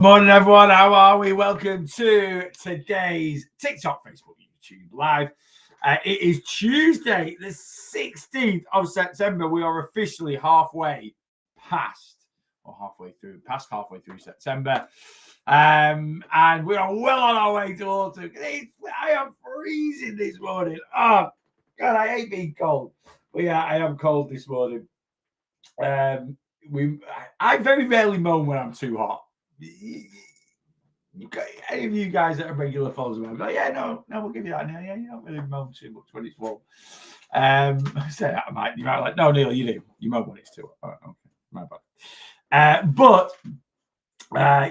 Morning, everyone. How are we? Welcome to today's TikTok, Facebook, YouTube Live. It is Tuesday, the 16th of September. We are officially past halfway through September. And we are well on our way to autumn. I am freezing this morning. Oh, God, I hate being cold. But yeah, I am cold this morning. I very rarely moan when I'm too hot. Any of you guys that are regular followers of mine, like, yeah, no, we'll give you that. Yeah, you don't really moan too much when it's warm. I say that, you might like, no, Neil, you do. You moan when it's too hot. Okay, my bad.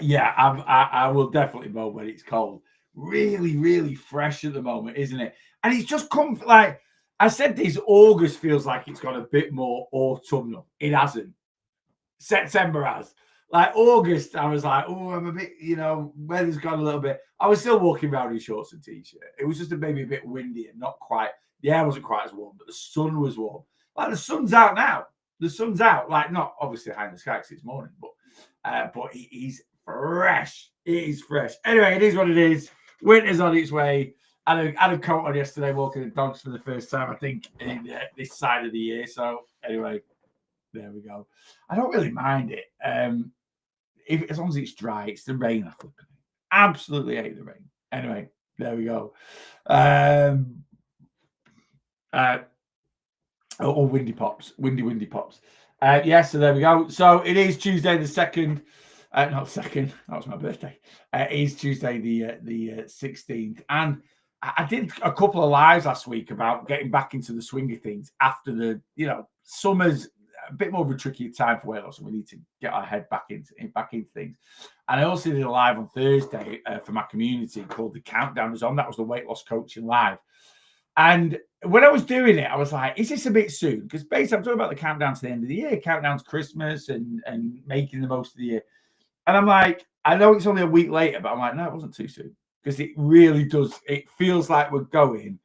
Yeah, I will definitely moan when it's cold. Really, really fresh at the moment, isn't it? And it's just come like I said. This August feels like it's got a bit more autumnal. It hasn't. September has. Like August, I was like, oh, I'm a bit, weather's gone a little bit. I was still walking around in shorts and t-shirt. It was just maybe a bit windy and not quite, the air wasn't quite as warm, but the sun was warm. Like the sun's out now. The sun's out. Like not obviously high in the sky because it's morning, but it is fresh. It is fresh. Anyway, it is what it is. Winter's on its way. I had a coat on yesterday walking the dogs for the first time, I think, in this side of the year. So anyway, there we go. I don't really mind it. As long as it's dry, it's the rain I flip. Absolutely hate the rain. Anyway, there we go. Windy pops. Windy pops. So there we go. So it is Tuesday the 2nd. Not 2nd. That was my birthday. It is Tuesday the 16th. And I did a couple of lives last week about getting back into the swing of things after the, summer's a bit more of a tricky time for weight loss, and we need to get our head back into things. And I also did a live on Thursday for my community called The Countdown Is On. That was the weight loss coaching live. And when I was doing it, I was like, is this a bit soon? Because basically I'm talking about the countdown to the end of the year, countdown to Christmas and making the most of the year. And I'm like, I know it's only a week later, but I'm like, no, it wasn't too soon. Because it really does. It feels like we're going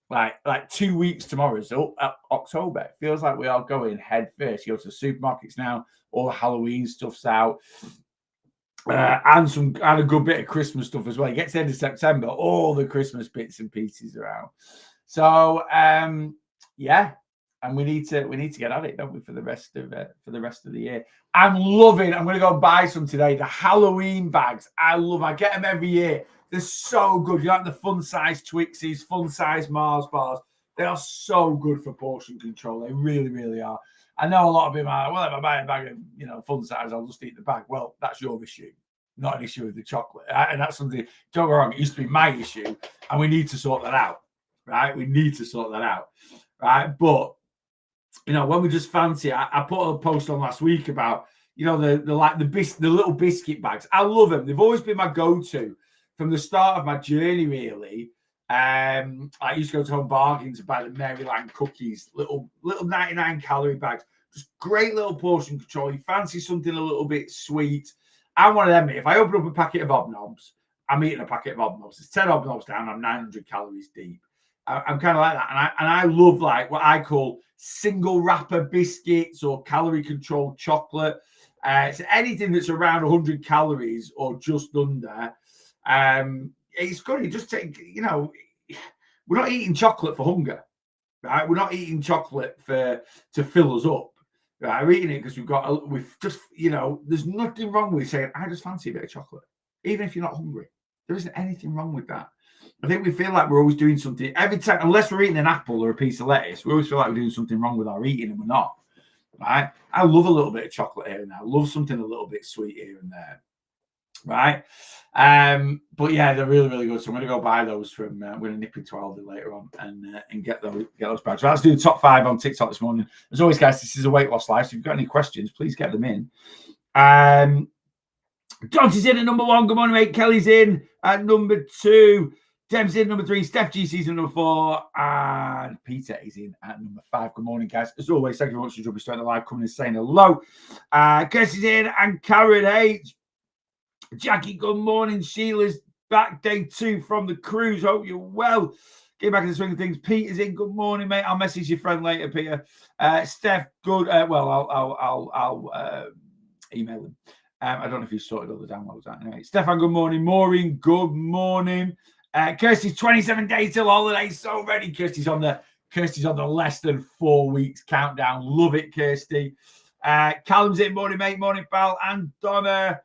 like 2 weeks tomorrow. So October. It feels like we are going head first. You go to the supermarkets now, all the Halloween stuff's out. And a good bit of Christmas stuff as well. It gets the end of September, all the Christmas bits and pieces are out. So yeah, and we need to get at it, don't we, for the rest of the year. I'm going to go buy some today. The Halloween bags. I get them every year. They're so good. You like the fun size Twixies, fun size Mars bars. They are so good for portion control. They really, really are. I know a lot of people are like, well, if I buy a bag of, fun size, I'll just eat the bag. Well, that's your issue, not an issue with the chocolate. And that's something, don't go wrong, it used to be my issue, and we need to sort that out, right? We need to sort that out, right? But, when we just fancy, I put a post on last week about, the little biscuit bags. I love them. They've always been my go-to from the start of my journey, really. I used to go to Home Bargains and buy the Maryland cookies, little 99-calorie bags. Just great little portion control. You fancy something a little bit sweet. I'm one of them. If I open up a packet of Hobnobs, I'm eating a packet of Hobnobs. There's 10 Hobnobs down. I'm 900 calories deep. I'm kind of like that. And I love like what I call single wrapper biscuits or calorie controlled chocolate. So anything that's around 100 calories or just under. It's good. You just take, we're not eating chocolate for hunger, right? We're not eating chocolate to fill us up, right? We're eating it because there's nothing wrong with saying, I just fancy a bit of chocolate, even if you're not hungry. There isn't anything wrong with that. I think we feel like we're always doing something every time, unless we're eating an apple or a piece of lettuce. We always feel like we're doing something wrong with our eating, and we're not, right? I love a little bit of chocolate here and there. I love something a little bit sweet here and there. Right. But yeah, they're really, really good. So I'm going to go buy those from, we're going to nip into Aldi later on and get those bags. So let's do the top 5 on TikTok this morning. As always, guys, this is a weight loss live. So if you've got any questions, please get them in. John's in at number 1. Good morning, mate. Kelly's in at number 2. Deb's in number 3. Steph GC's in number 4. And Peter is in at number 5. Good morning, guys. As always, thank you very much for jumping straight on the live, coming and saying hello. Kirsty's in and Karen H. Jackie, good morning. Sheila's back, day 2 from the cruise. Hope you're well. Get back in the swing of things. Peter's in. Good morning, mate. I'll message your friend later, Peter. Steph, good. I'll email him. I don't know if he's sorted all the downloads out. Anyway, Stefan, good morning. Maureen, good morning. Kirsty's 27 days till holidays. So ready. Kirsty's on the less than 4 weeks countdown. Love it, Kirsty. Callum's in. Morning, mate. Morning, pal. And Donna.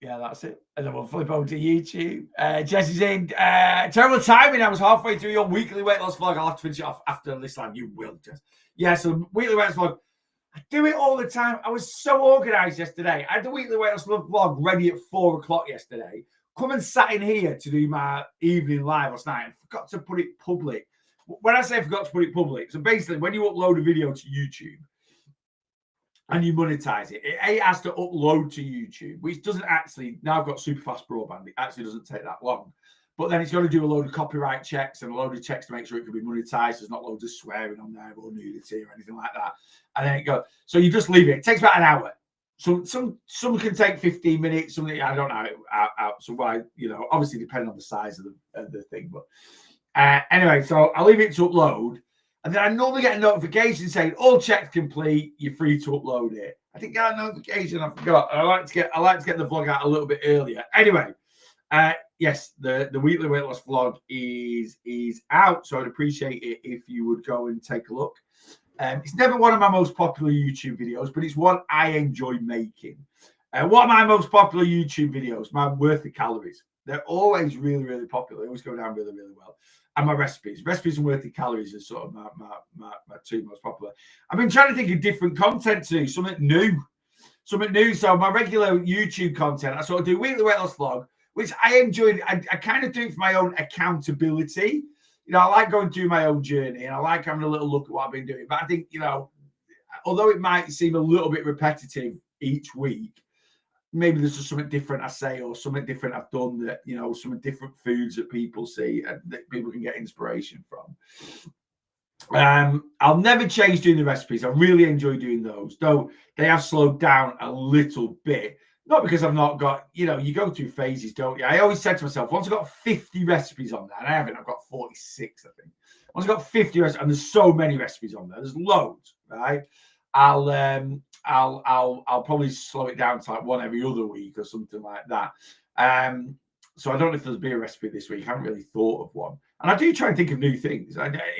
Yeah, that's it. And then we'll flip over to YouTube. Jesse's in. Terrible timing. I was halfway through your weekly weight loss vlog. I'll have to finish it off after this live. You will, Jess. Yeah, so weekly weight loss vlog. I do it all the time. I was so organized yesterday. I had the weekly weight loss vlog ready at 4 o'clock yesterday. Come and sat in here to do my evening live last night and forgot to put it public. When I say I forgot to put it public, so basically when you upload a video to YouTube, and you monetize it, it has to upload to YouTube, which doesn't actually, now I've got super fast broadband, it actually doesn't take that long. But then it's got to do a load of copyright checks and a load of checks to make sure it can be monetized. There's not loads of swearing on there or nudity or anything like that. And then it goes, so you just leave it. It takes about an hour. So some can take 15 minutes, something, I don't know, so why, obviously depending on the size of the thing. But anyway, so I leave it to upload. And then I normally get a notification saying all checks complete. You're free to upload it. I didn't get a notification. I forgot. I like to get the vlog out a little bit earlier. Anyway, yes, the weekly weight loss vlog is out. So I'd appreciate it if you would go and take a look. It's never one of my most popular YouTube videos, but it's one I enjoy making. What are my most popular YouTube videos? My worth of calories. They're always really, really popular. They always go down really, really well. And my recipes and worthy calories are sort of my two most popular. I've been trying to think of different content to do, something new. So my regular YouTube content, I sort of do weekly weight loss vlog, which I enjoy. I kind of do it for my own accountability. I like going through my own journey and I like having a little look at what I've been doing. But I think, although it might seem a little bit repetitive each week, maybe there's just something different I say or something different I've done that, some different foods that people see and that people can get inspiration from. I'll never change doing the recipes. I really enjoy doing those, though they have slowed down a little bit. Not because I've not got, you go through phases, don't you? I always said to myself, once I've got 50 recipes on there, and I haven't, I've got 46, I think. Once I've got 50 recipes, and there's so many recipes on there, there's loads, right? I'll probably slow it down to like one every other week or something like that. So I don't know if there's be a recipe this week. I haven't really thought of one, and I do try and think of new things.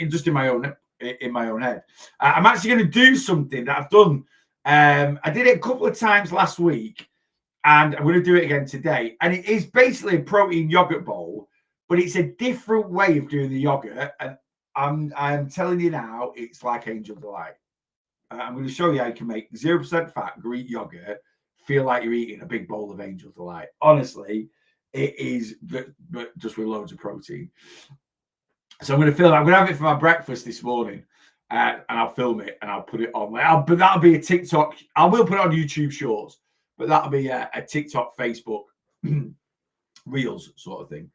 Just in my own head. I'm actually going to do something that I've done. I did it a couple of times last week, and I'm going to do it again today. And it is basically a protein yogurt bowl, but it's a different way of doing the yogurt. And I'm telling you now, it's like Angel Delight. I'm going to show you how you can make 0% fat Greek yogurt feel like you're eating a big bowl of Angel Delight. Honestly, it is, but just with loads of protein. So I'm going to have it for my breakfast this morning, and I'll film it and I'll put it on. But that'll be a TikTok. I will put it on YouTube Shorts, but that'll be a TikTok, Facebook Reels sort of thing.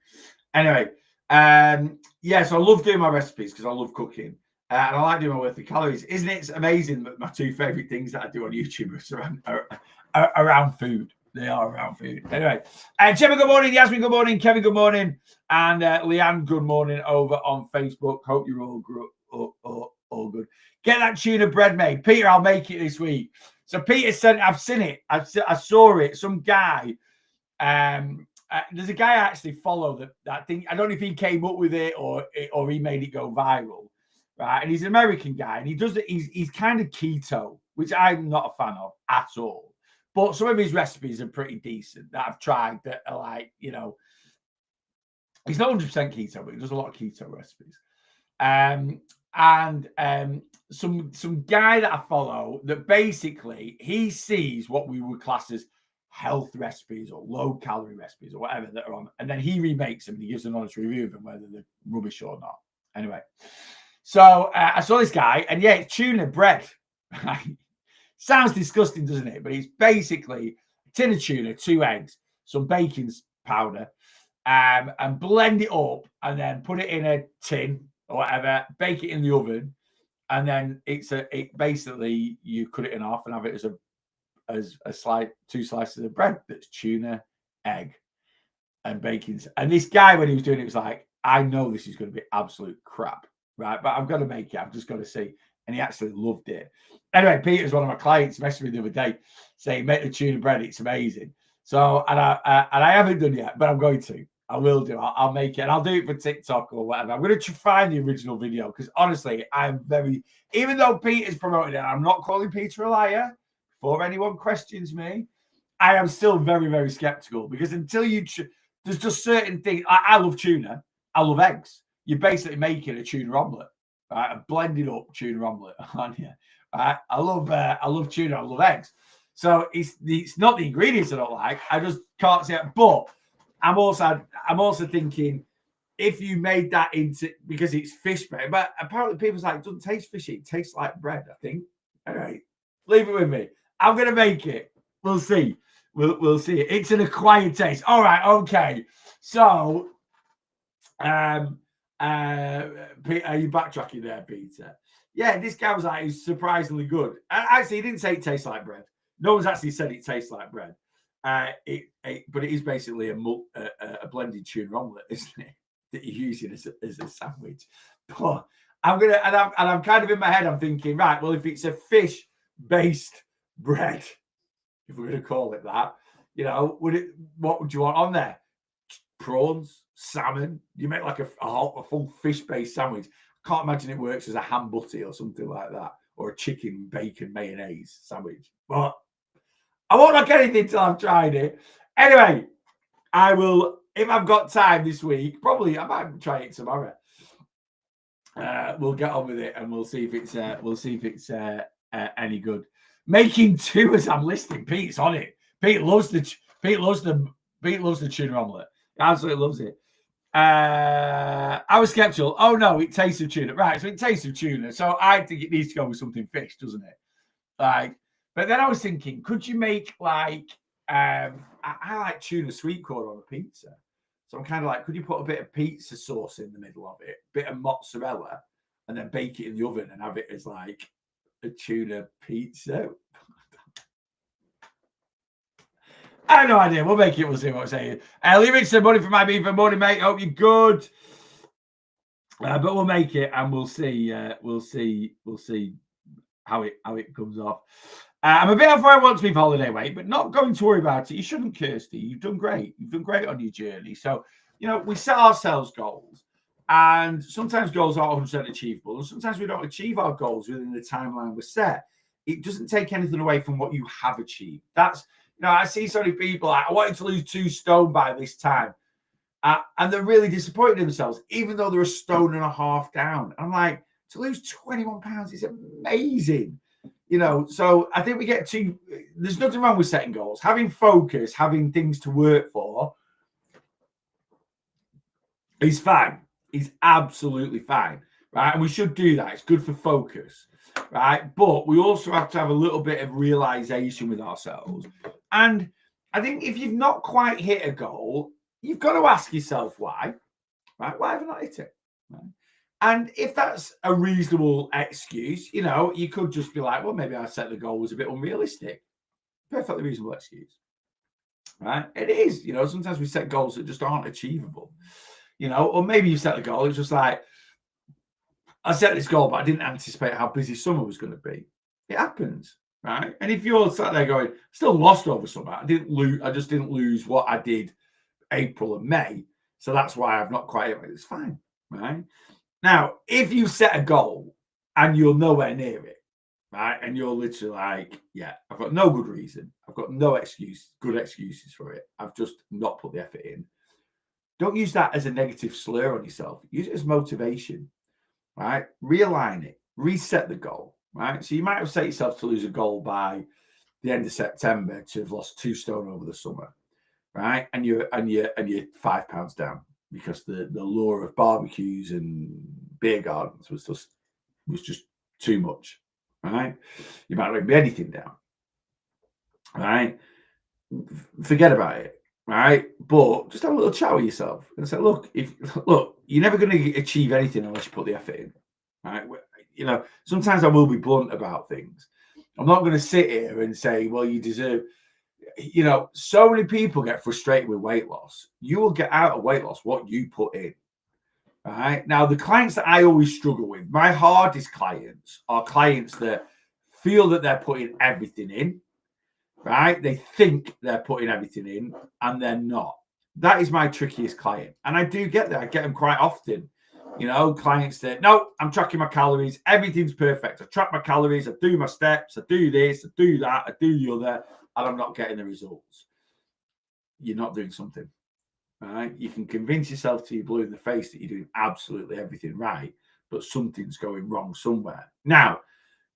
Anyway, so I love doing my recipes because I love cooking. And I like doing my worth of calories. Isn't it amazing that my two favorite things that I do on YouTube are around food? They are around food. Anyway, Gemma, good morning. Yasmin, good morning. Kevin, good morning. And Leanne, good morning over on Facebook. Hope you're all good. Get that tuna bread made. Peter, I'll make it this week. So Peter said, I've seen it. I saw it. Some guy, there's a guy I actually follow that thing. I don't know if he came up with it or he made it go viral. Right, and he's an American guy, and he does it. He's kind of keto, which I'm not a fan of at all. But some of his recipes are pretty decent that I've tried that are like, he's not 100% keto, but he does a lot of keto recipes. And some guy that I follow that basically he sees what we would class as health recipes or low calorie recipes or whatever that are on, and then he remakes them and he gives an honest review of them, whether they're rubbish or not. Anyway. So I saw this guy, and yeah, it's tuna bread. Sounds disgusting, doesn't it? But it's basically a tin of tuna, 2 eggs, some baking powder, and blend it up, and then put it in a tin or whatever. Bake it in the oven, and then basically you cut it in half and have it as a slice, 2 slices of bread that's tuna, egg, and bacon. And this guy, when he was doing it, was like, I know this is going to be absolute crap. Right, but I'm going to make it. I've just got to see. and he actually loved it. Anyway, Peter's one of my clients, messaged me the other day saying, make the tuna bread, it's amazing. So, and I haven't done yet, but I'm going to. I will do. I'll make it, and I'll do it for TikTok or whatever. I'm going to find the original video because honestly, I'm very. Even though Peter's promoting it, I'm not calling Peter a liar. Before anyone questions me, I am still very, very skeptical because until you, there's just certain things. I love tuna. I love eggs. You're basically making a tuna omelette, right? A blended up tuna omelette, aren't you? Right? I love tuna. I love eggs. So it's not the ingredients I don't like. I just can't see it. But I'm also thinking if you made that into, because it's fish bread, but apparently people's like, it doesn't taste fishy. It tastes like bread, I think. All right, leave it with me. I'm gonna make it. We'll see. We'll see. It's an acquired taste. All right, okay. So, are you backtracking there, Peter? Yeah, this guy was like, it's surprisingly good. Actually, he didn't say it tastes like bread. No one's actually said it tastes like bread. But it is basically a blended tuna omelette, isn't it? That you're using as a sandwich. But I'm kind of in my head, I'm thinking, right, well, if it's a fish-based bread, if we're going to call it that, what would you want on there? Prawns, salmon. You make like a full fish-based sandwich. I can't imagine it works as a ham butty or something like that, or a chicken bacon mayonnaise sandwich. But I won't knock anything till I've tried it. Anyway, I will, if I've got time this week, probably I might try it tomorrow. We'll get on with it and we'll see if it's any good. Making two as I'm listening. Pete's on it. Pete loves the tuna omelette. He absolutely loves it. I was skeptical. Oh no, it tastes of tuna. Right, so it tastes of tuna. So I think it needs to go with something fish, doesn't it? Like, but then I was thinking, could you make like I like tuna sweet corn on a pizza. So I'm kind of like, could you put a bit of pizza sauce in the middle of it, bit of mozzarella, and then bake it in the oven and have it as like a tuna pizza? I have no idea. We'll make it. We'll see what I'm saying. Leave it some money for my beef and morning, mate. Hope you're good. But we'll make it and we'll see. We'll see how it comes off. I'm a bit off where I want to be for holiday weight, but not going to worry about it. You shouldn't, Kirsty. You've done great. You've done great on your journey. So, we set ourselves goals, and sometimes goals are 100% achievable, and sometimes we don't achieve our goals within the timeline we're set. It doesn't take anything away from what you have achieved. That's, I see so many people like, I wanted to lose 2 stone by this time. And they're really disappointed in themselves, even though they're a stone and a half down. I'm like, to lose 21 pounds is amazing. So I think we get to, there's nothing wrong with setting goals. Having focus, having things to work for is fine. Is absolutely fine, right? And we should do that. It's good for focus, right? But we also have to have a little bit of realization with ourselves. And I think if you've not quite hit a goal, you've got to ask yourself why, right? Why have I not hit it? Right? And if that's a reasonable excuse, you could just be like, well, maybe I set the goal was a bit unrealistic. Perfectly reasonable excuse, right? It is, sometimes we set goals that just aren't achievable, or maybe you set the goal, it's just like, I set this goal, but I didn't anticipate how busy summer was going to be. It happens, right? And if you're sat there going, still lost over summer, I just didn't lose what I did April and May. So that's why I've not quite, it's fine, right? Now, if you set a goal and you're nowhere near it, right, and you're literally like, yeah, I've got no good reason, I've got no good excuses for it, I've just not put the effort in, don't use that as a negative slur on yourself. Use it as motivation, right? Realign it, reset the goal, right? So you might have set yourself to lose a goal by the end of September to have lost 2 stone over the summer, right? And you're 5 pounds down, because the lure of barbecues and beer gardens was just too much, right? You might not be anything down, right? Forget about it, right? But just have a little chat with yourself and say, look, you're never going to achieve anything unless you put the effort in, right? Sometimes I will be blunt about things. I'm not going to sit here and say, well, you deserve. So many people get frustrated with weight loss. You will get out of weight loss what you put in, Right now, the clients that I always struggle with, my hardest clients are clients that feel that they're putting everything in, right? They think they're putting everything in and they're not. That is my trickiest client. And I do get that. I get them quite often. You know, clients that, no, I'm tracking my calories. Everything's perfect. I track my calories. I do my steps. I do this. I do that. I do the other. And I'm not getting the results. You're not doing something, right? You can convince yourself till you're blue in the face that you're doing absolutely everything right, but something's going wrong somewhere. Now,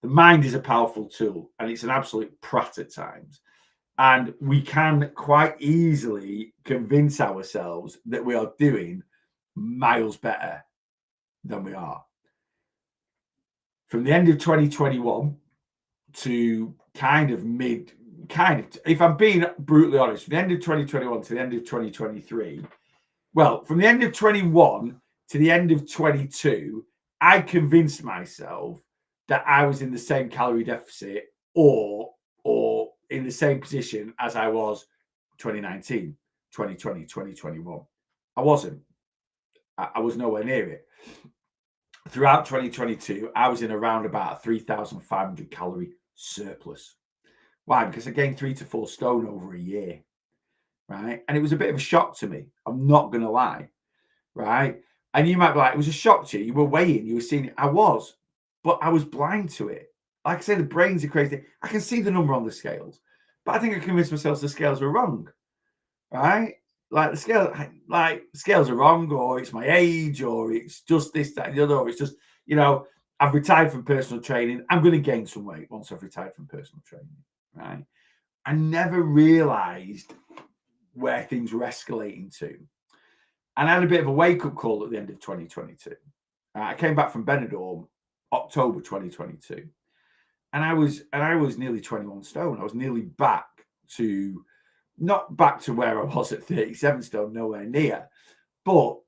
the mind is a powerful tool and it's an absolute prat at times. And we can quite easily convince ourselves that we are doing miles better than we are. From the end of 2021 to if I'm being brutally honest, from the end of 2021 to the end of 2023, well, from the end of 21 to the end of 22, I convinced myself that I was in the same calorie deficit or in the same position as I was 2019, 2020, 2021. I wasn't. I was nowhere near it. Throughout 2022, I was in around about a 3,500 calorie surplus. Why? Because I gained 3 to 4 stone over a year, right? And it was a bit of a shock to me. I'm not going to lie, right? And you might be like, it was a shock to you. You were weighing, you were seeing it. I was, but I was blind to it. Like I say, the brains are crazy. I can see the number on the scales, but I think I convinced myself the scales were wrong, right? Like the scales are wrong, or it's my age, or it's just this, that, and the other, or it's just, you know, I've retired from personal training. I'm going to gain some weight once I've retired from personal training, right? I never realized where things were escalating to. And I had a bit of a wake-up call at the end of 2022. I came back from Benidorm, October 2022. And I was nearly 21 stone. I was nearly not back to where I was at 37 stone, nowhere near. But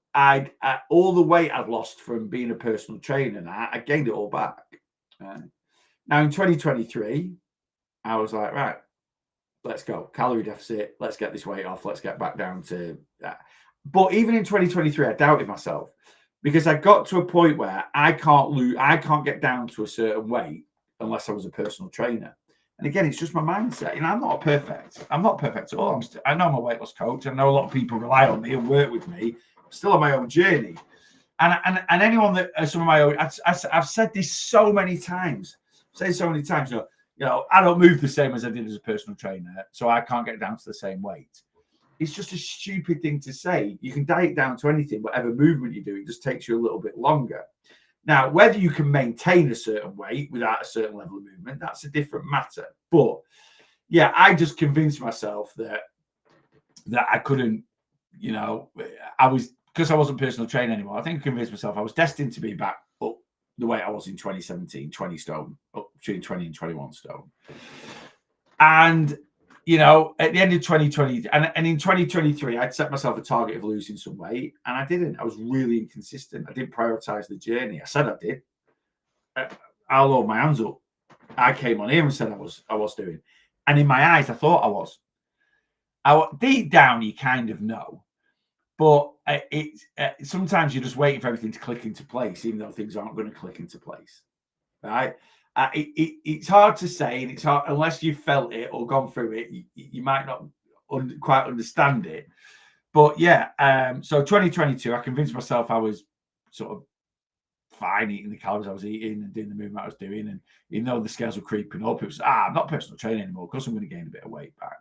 all the weight I'd lost from being a personal trainer, and I gained it all back. Now in 2023, I was like, right, let's go. Calorie deficit. Let's get this weight off. Let's get back down to that. But even in 2023, I doubted myself because I got to a point where I can't get down to a certain weight unless I was a personal trainer. And again, it's just my mindset. You know, I'm not perfect at all. I know I'm a weight loss coach. I know a lot of people rely on me and work with me. I'm still on my own journey. And anyone that some of my own, I've said this so many times. You know, I don't move the same as I did as a personal trainer, so I can't get down to the same weight. It's just a stupid thing to say. You can diet down to anything, whatever movement you do, it just takes you a little bit longer. Now, whether you can maintain a certain weight without a certain level of movement, that's a different matter. But yeah, I just convinced myself that I couldn't, you know, because I wasn't personal training anymore. I think I convinced myself I was destined to be back up the way I was in 2017, 20 stone, up between 20 and 21 stone. And, you know, at the end of 2020 and in 2023, I'd set myself a target of losing some weight and I didn't. I was really inconsistent. I didn't prioritize the journey. I said I did. I'll hold my hands up. I came on here and said I was doing. And in my eyes, I thought I was. Deep down, you kind of know. But sometimes you're just waiting for everything to click into place, even though things aren't going to click into place, right? It's hard to say, and it's hard unless you've felt it or gone through it. You might not quite understand it. But yeah, so 2022, I convinced myself I was sort of fine eating the calories I was eating and doing the movement I was doing. And even though the scales were creeping up, it was I'm not personal training anymore because I'm going to gain a bit of weight back.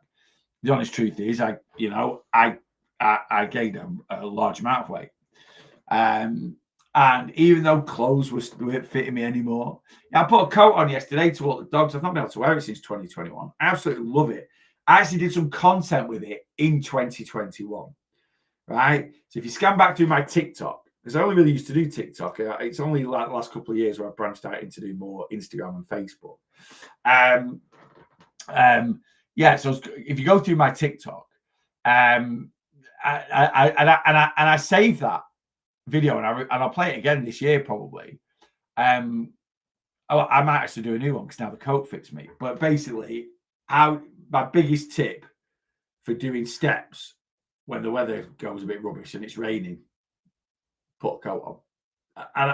The honest truth is, I gained a large amount of weight. And even though clothes weren't fitting me anymore, I put a coat on yesterday to walk the dogs. I've not been able to wear it since 2021. I absolutely love it. I actually did some content with it in 2021, right? So if you scan back through my TikTok, because I only really used to do TikTok. It's only like the last couple of years where I've branched out into do more Instagram and Facebook. Yeah, so if you go through my TikTok, I saved that video and I'll play it again this year probably. I might actually do a new one because now the coat fits me. But basically, my biggest tip for doing steps when the weather goes a bit rubbish and it's raining, put a coat on. And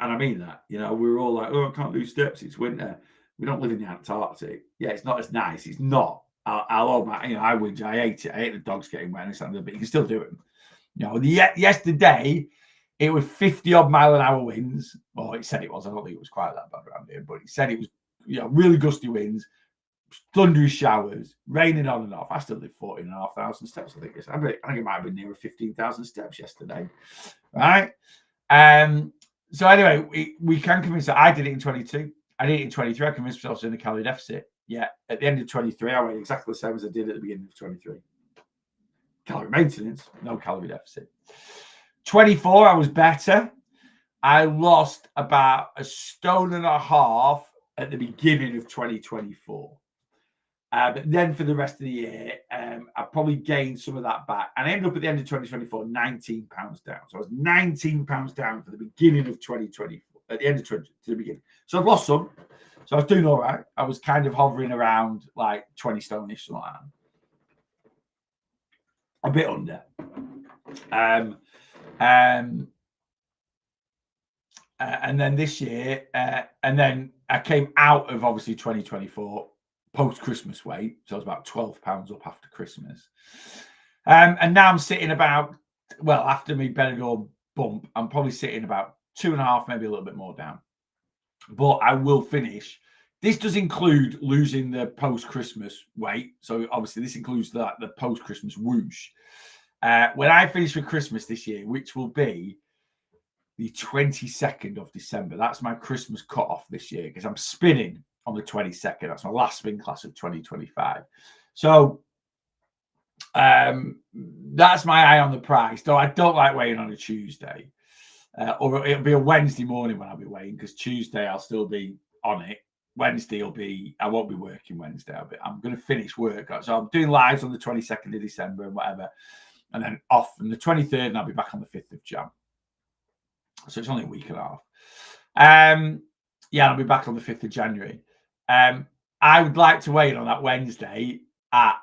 I mean that, we were all like, oh, I can't do steps. It's winter. We don't live in the Antarctic. Yeah, it's not as nice. It's not. I'll own my, I whinge. I hate it. I hate the dogs getting wet and something, but you can still do it. Yesterday it was 50 odd mile an hour winds. Well, it said it was. I don't think it was quite that bad around here, but it said it was, really gusty winds, thunderous showers, raining on and off. I still did 14,500 steps. I think it might have been nearer 15,000 steps yesterday, right? So anyway, we can convince that I did it in 22. I did it in 23. I convinced myself I was in a calorie deficit. Yeah, at the end of 23, I weighed exactly the same as I did at the beginning of 23. Calorie maintenance, no calorie deficit. 24, I was better. I lost about 1.5 stone at the beginning of 2024. But then for the rest of the year, I probably gained some of that back. And I ended up at the end of 2024, 19 pounds down. So I was 19 pounds down for the beginning of 2024, at the end of 20 to the beginning. So I've lost some. So I was doing all right. I was kind of hovering around like 20 stone-ish, something like that. A bit under. And then this year, and then I came out of obviously 2024 post-Christmas weight. So I was about 12 pounds up after Christmas. And now I'm sitting about, after me Benidorm bump, I'm probably sitting about 2.5, maybe a little bit more down. But I will finish. This does include losing the post-Christmas weight. So obviously this includes the post-Christmas whoosh. When I finish for Christmas this year, which will be the 22nd of December, that's my Christmas cutoff this year because I'm spinning on the 22nd. That's my last spin class of 2025. So that's my eye on the prize. Though I don't like weighing on a Tuesday. Or it'll be a Wednesday morning when I'll be weighing because Tuesday I'll still be on it. Wednesday I won't be working Wednesday. I'm going to finish work. So I'm doing lives on the 22nd of December and whatever. And then off on the 23rd and I'll be back on the 5th of Jan. So it's only a week and a half. I'll be back on the 5th of January. I would like to weigh in on that Wednesday at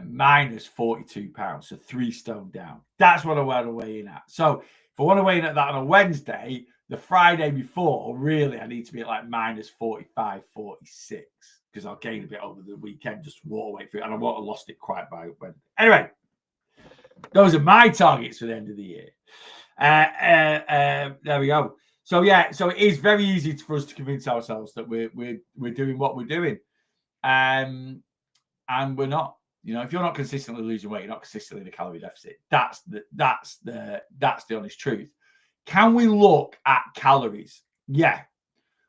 minus 42 pounds, so 3 stone down. That's what I want to weigh in at. So if I want to weigh in at that on a Wednesday, the Friday before, really, I need to be at like minus 45, 46 because I'll gain a bit over the weekend, just water weight through, and I won't have lost it quite by Wednesday. Anyway, those are my targets for the end of the year. There we go. So so it is very easy for us to convince ourselves that we're doing what we're doing, and we're not. If you're not consistently losing weight, you're not consistently in a calorie deficit. That's the honest truth. Can we look at calories? Yeah,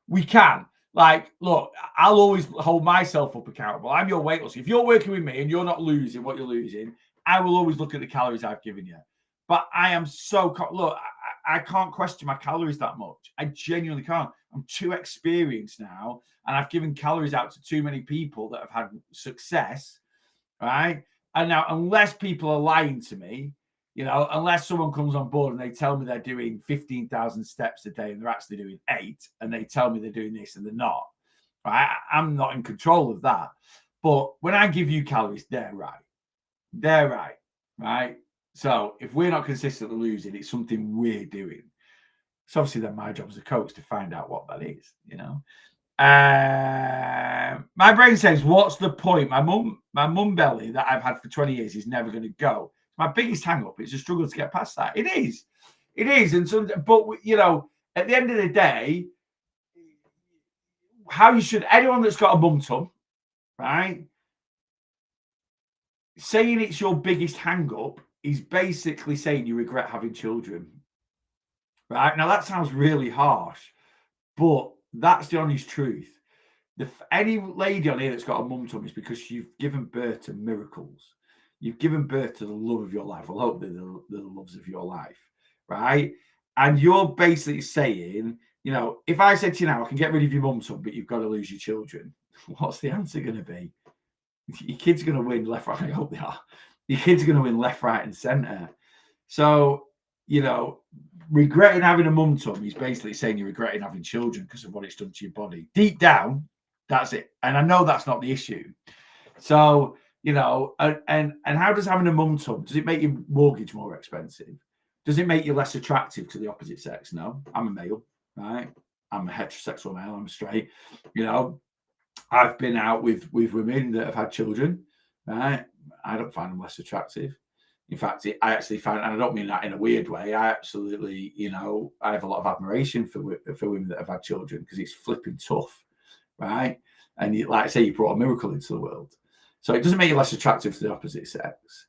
we can. Like, look, I'll always hold myself up accountable. I'm your weight loss. If you're working with me and you're not losing what you're losing, I will always look at the calories I've given you. But I am I can't question my calories that much. I genuinely can't. I'm too experienced now, and I've given calories out to too many people that have had success, right? And now, unless people are lying to me, unless someone comes on board and they tell me they're doing 15,000 steps a day and they're actually doing 8, and they tell me they're doing this and they're not, right? I'm not in control of that. But when I give you calories, they're right. They're right, right? So if we're not consistently losing, it's something we're doing. So obviously then my job as a coach to find out what that is, My brain says, what's the point? My mum belly that I've had for 20 years is never going to go. My biggest hang up is a struggle to get past that. It is. And so, but at the end of the day, anyone that's got a bum tum, right? Saying it's your biggest hang up is basically saying you regret having children, right? Now that sounds really harsh, but that's the honest truth. Any lady on here that's got a mum tum is because you've given birth to miracles. You've given birth to the love of your life. Well, I hope they're the loves of your life, right? And you're basically saying, if I said to you now, I can get rid of your mum tum, but you've got to lose your children. What's the answer going to be? Your kids are going to win left, right. I hope they are. Your kids are going to win left, right, and centre. So, regretting having a mum tum is basically saying you're regretting having children because of what it's done to your body. Deep down, that's it. And I know that's not the issue. So, and how does having a mum tum, does it make your mortgage more expensive? Does it make you less attractive to the opposite sex? No. I'm a male, right? I'm a heterosexual male. I'm straight. You know, I've been out with women that have had children, right? I don't find them less attractive. In fact, I actually find, and I don't mean that in a weird way. I absolutely, you know, I have a lot of admiration for women that have had children because it's flipping tough, right? And you, like I say, you brought a miracle into the world. So it doesn't make you less attractive to the opposite sex.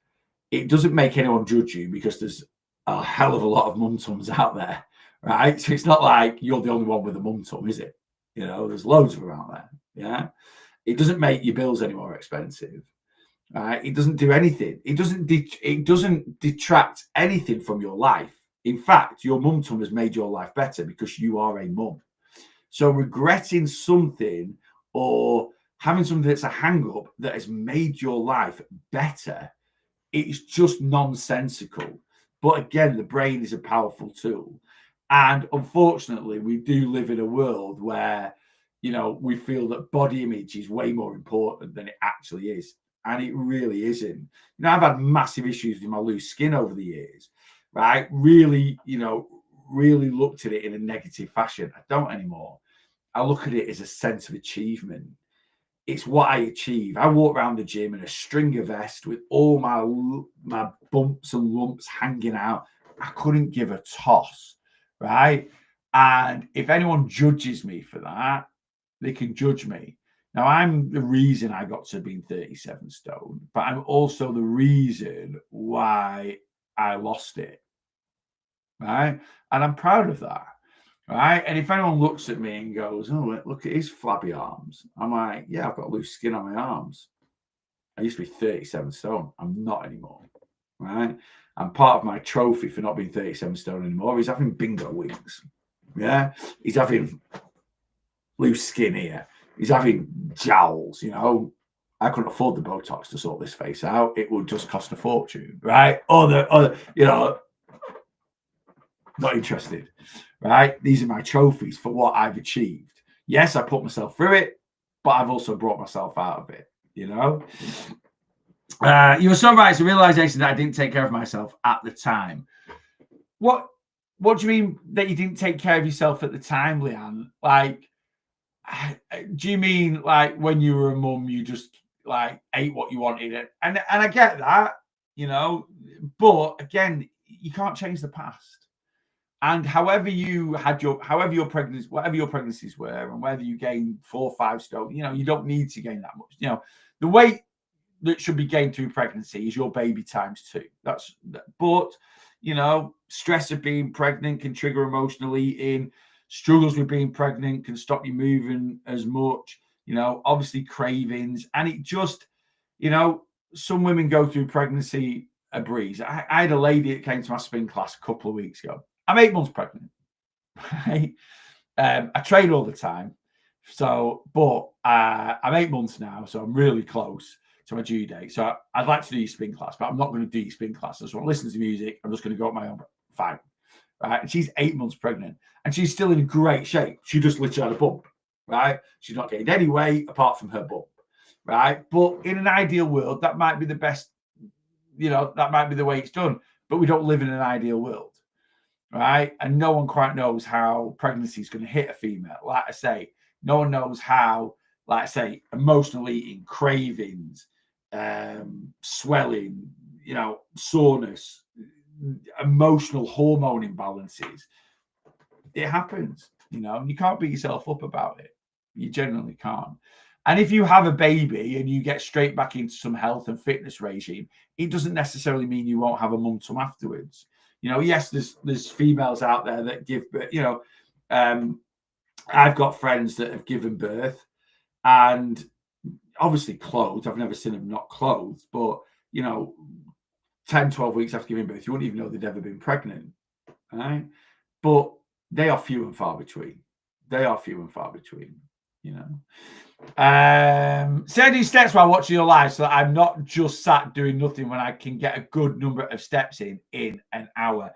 It doesn't make anyone judge you because there's a hell of a lot of mum tums out there, right? So it's not like you're the only one with a mum tum, is it? You know, there's loads of them out there. Yeah. It doesn't make your bills any more expensive. It doesn't do anything. It doesn't detract anything from your life. In fact, your mum tum has made your life better because you are a mum. So regretting something or having something that's a hang up that has made your life better, it's just nonsensical. But again, the brain is a powerful tool. And unfortunately, we do live in a world where, you know, we feel that body image is way more important than it actually is. And it really isn't. You know, I've had massive issues with my loose skin over the years, right? Really, you know, really looked at it in a negative fashion. I don't anymore. I look at it as a sense of achievement. It's what I achieve. I walk around the gym in a stringer vest with all my bumps and lumps hanging out. I couldn't give a toss, right? And if anyone judges me for that, they can judge me. Now, I'm the reason I got to being 37 stone, but I'm also the reason why I lost it, right? And I'm proud of that, right? And if anyone looks at me and goes, oh, look at his flabby arms, I'm like, yeah, I've got loose skin on my arms. I used to be 37 stone. I'm not anymore, right? And part of my trophy for not being 37 stone anymore is having bingo wings. Yeah, he's having loose skin here. He's having jowls, you know. I couldn't afford the Botox to sort this face out. It would just cost a fortune, right? Other, you know, not interested, right? These are my trophies for what I've achieved. Yes, I put myself through it, but I've also brought myself out of it, you know. You were so right. It's a realization that I didn't take care of myself at the time. What do you mean that you didn't take care of yourself at the time, Leanne? Like, do you mean like when you were a mum, you just like ate what you wanted? And I get that, you know, but again, you can't change the past. And however your pregnancy, whatever your pregnancies were, and whether you gained 4 or 5 stone, you know, you don't need to gain that much. You know, the weight that should be gained through pregnancy is your baby times 2. But you know, stress of being pregnant can trigger emotional eating. Struggles with being pregnant can stop you moving as much, you know, obviously cravings. And it just, you know, some women go through pregnancy a breeze. I had a lady that came to my spin class a couple of weeks ago. I'm 8 months pregnant, right? I train all the time. So, but I'm 8 months now, so I'm really close to my due date. So I'd like to do your spin class, but I'm not going to do your spin class. I just want to listen to music. I'm just going to go at my own. Fine. Right. And she's 8 months pregnant and she's still in great shape. She just literally had a bump, right? She's not gained any weight apart from her bump, right? But in an ideal world, that might be the best, you know, that might be the way it's done. But we don't live in an ideal world, right? And no one quite knows how pregnancy is going to hit a female. Like I say, no one knows how, like I say, emotional eating, cravings, swelling, you know, soreness, emotional hormone imbalances. It happens, you know, and you can't beat yourself up about it. You generally can't. And if you have a baby and you get straight back into some health and fitness regime, it doesn't necessarily mean you won't have a mum tum afterwards. You know, yes, there's females out there that give birth, you know, I've got friends that have given birth and obviously clothed. I've never seen them not clothed, but, you know, 10, 12 weeks after giving birth, you wouldn't even know they'd ever been pregnant, right? But they are few and far between. They are few and far between, you know. Say I do steps while watching your live so that I'm not just sat doing nothing when I can get a good number of steps in an hour.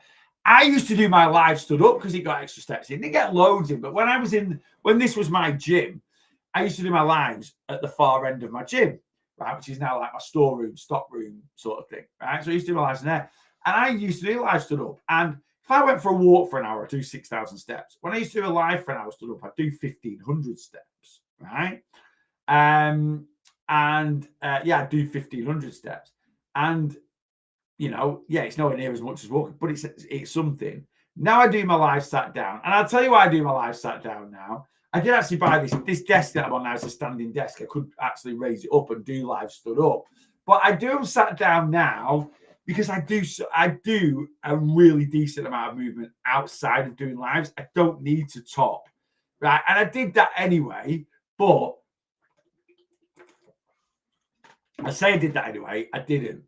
I used to do my live stood up because it got extra steps in. They get loads in, but when this was my gym, I used to do my lives at the far end of my gym, right, which is now like my storeroom, stock room sort of thing, right? So I used to do my lives in there. And I used to do live stood up. And if I went for a walk for an hour, I'd do 6,000 steps. When I used to do a live for an hour stood up, I'd do 1,500 steps, right? Yeah, I'd do 1,500 steps. And, you know, yeah, it's nowhere near as much as walking, but it's something. Now I do my live sat down. And I'll tell you why I do my live sat down now. I did actually buy this desk that I'm on now is a standing desk. I could actually raise it up and do live stood up. But I do them sat down now because I do a really decent amount of movement outside of doing lives. I don't need to top, right? And I did that anyway, but I say I did that anyway. I didn't,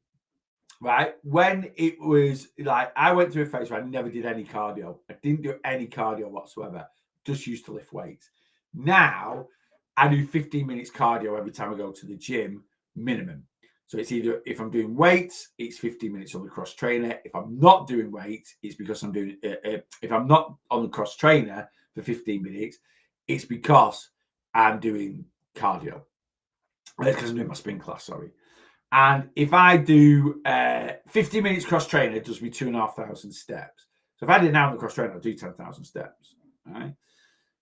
right? When it was like, I went through a phase where I never did any cardio. I didn't do any cardio whatsoever. Just used to lift weights. Now I do 15 minutes cardio every time I go to the gym, minimum. So it's either if I'm doing weights, it's 15 minutes on the cross trainer. If I'm not doing weights, it's because I'm doing, if I'm not on the cross trainer for 15 minutes, it's because I'm doing cardio. It's because I'm doing my spin class, sorry. And if I do 15 minutes cross trainer, it does me 2,500 steps. So if I did an hour on the cross trainer, I'll do 10,000 steps. All right.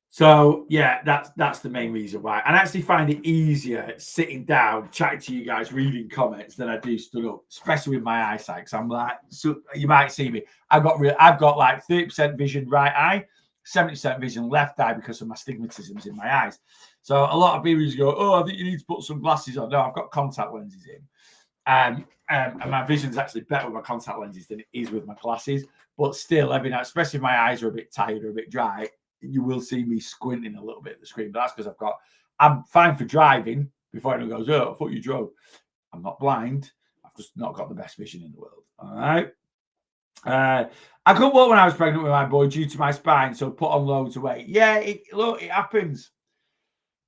So yeah, that's the main reason why. And I actually find it easier sitting down, chatting to you guys, reading comments than I do stood up, especially with my eyesight. Because I'm like, so you might see me. I've got like 30% vision right eye, 70% vision left eye because of my stigmatisms in my eyes. So a lot of people just go, "Oh, I think you need to put some glasses on." No, I've got contact lenses in, and my vision's actually better with my contact lenses than it is with my glasses. But still, every night, especially if my eyes are a bit tired or a bit dry, you will see me squinting a little bit at the screen. But that's because I'm fine for driving. Before anyone goes, "Oh, I thought you drove." I'm not blind. I've just not got the best vision in the world. All right. I couldn't walk when I was pregnant with my boy due to my spine, so put on loads of weight. Yeah, it happens.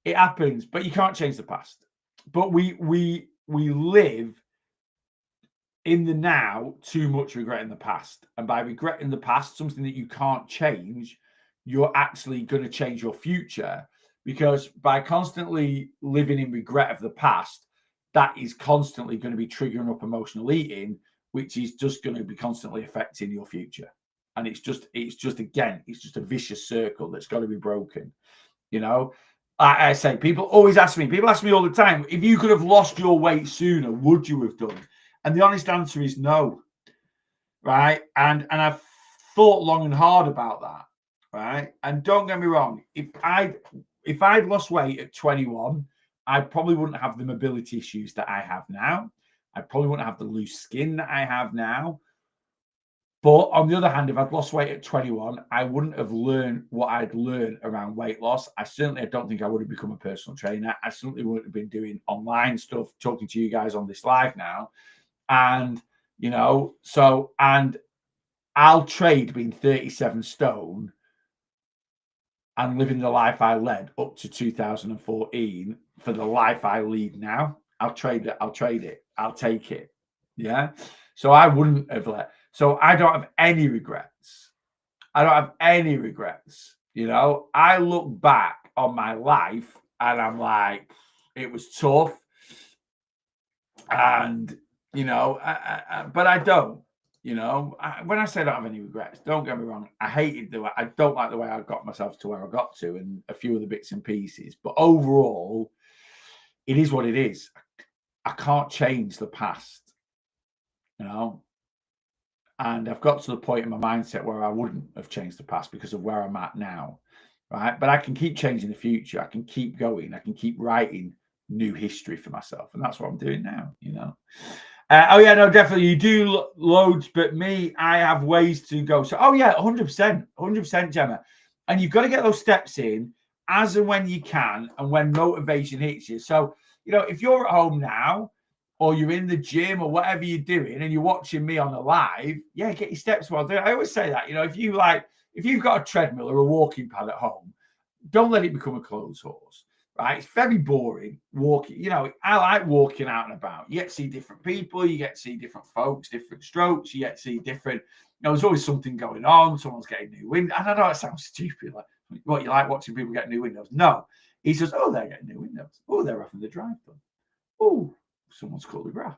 It happens, but you can't change the past. But we live in the now too much regretting the past. And by regretting the past, something that you can't change, you're actually going to change your future, because by constantly living in regret of the past, that is constantly going to be triggering up emotional eating, which is just going to be constantly affecting your future. And it's just a vicious circle that's got to be broken. You know, I say, people ask me all the time, if you could have lost your weight sooner, would you have done? And the honest answer is no. Right. And I've thought long and hard about that. Right. And don't get me wrong, if I'd lost weight at 21, I probably wouldn't have the mobility issues that I have now. I probably wouldn't have the loose skin that I have now. But on the other hand, if I'd lost weight at 21, I wouldn't have learned what I'd learned around weight loss. I don't think I would have become a personal trainer. I certainly wouldn't have been doing online stuff, talking to you guys on this live now. And, you know, and I'll trade being 37 stone and living the life I led up to 2014 for the life I lead now. I'll trade it. I'll take it. Yeah. So I wouldn't have so I don't have any regrets. You know, I look back on my life and I'm like, it was tough. And, you know, but I don't. You know, when I say I don't have any regrets, don't get me wrong. I don't like the way I got myself to where I got to, and a few of the bits and pieces. But overall, it is what it is. I can't change the past, you know. And I've got to the point in my mindset where I wouldn't have changed the past because of where I'm at now, right? But I can keep changing the future. I can keep going. I can keep writing new history for myself, and that's what I'm doing now, you know. Oh yeah, no, definitely you do loads, but me, I have ways to go. So, oh yeah, 100%, Gemma. And you've got to get those steps in as and when you can, and when motivation hits you. So, you know, if you're at home now, or you're in the gym, or whatever you're doing, and you're watching me on a live, yeah, get your steps well done. I always say that, you know, if you've got a treadmill or a walking pad at home, don't let it become a clothes horse. Right, it's very boring walking. You know, I like walking out and about. You get to see different people, you get to see different folks, different strokes, you get to see different, you know, there's always something going on. Someone's getting new windows. I don't know, it sounds stupid. Like, what, you like watching people get new windows? No. He says, oh, they're getting new windows. Oh, they're having the drive done. Oh, someone's cut the grass.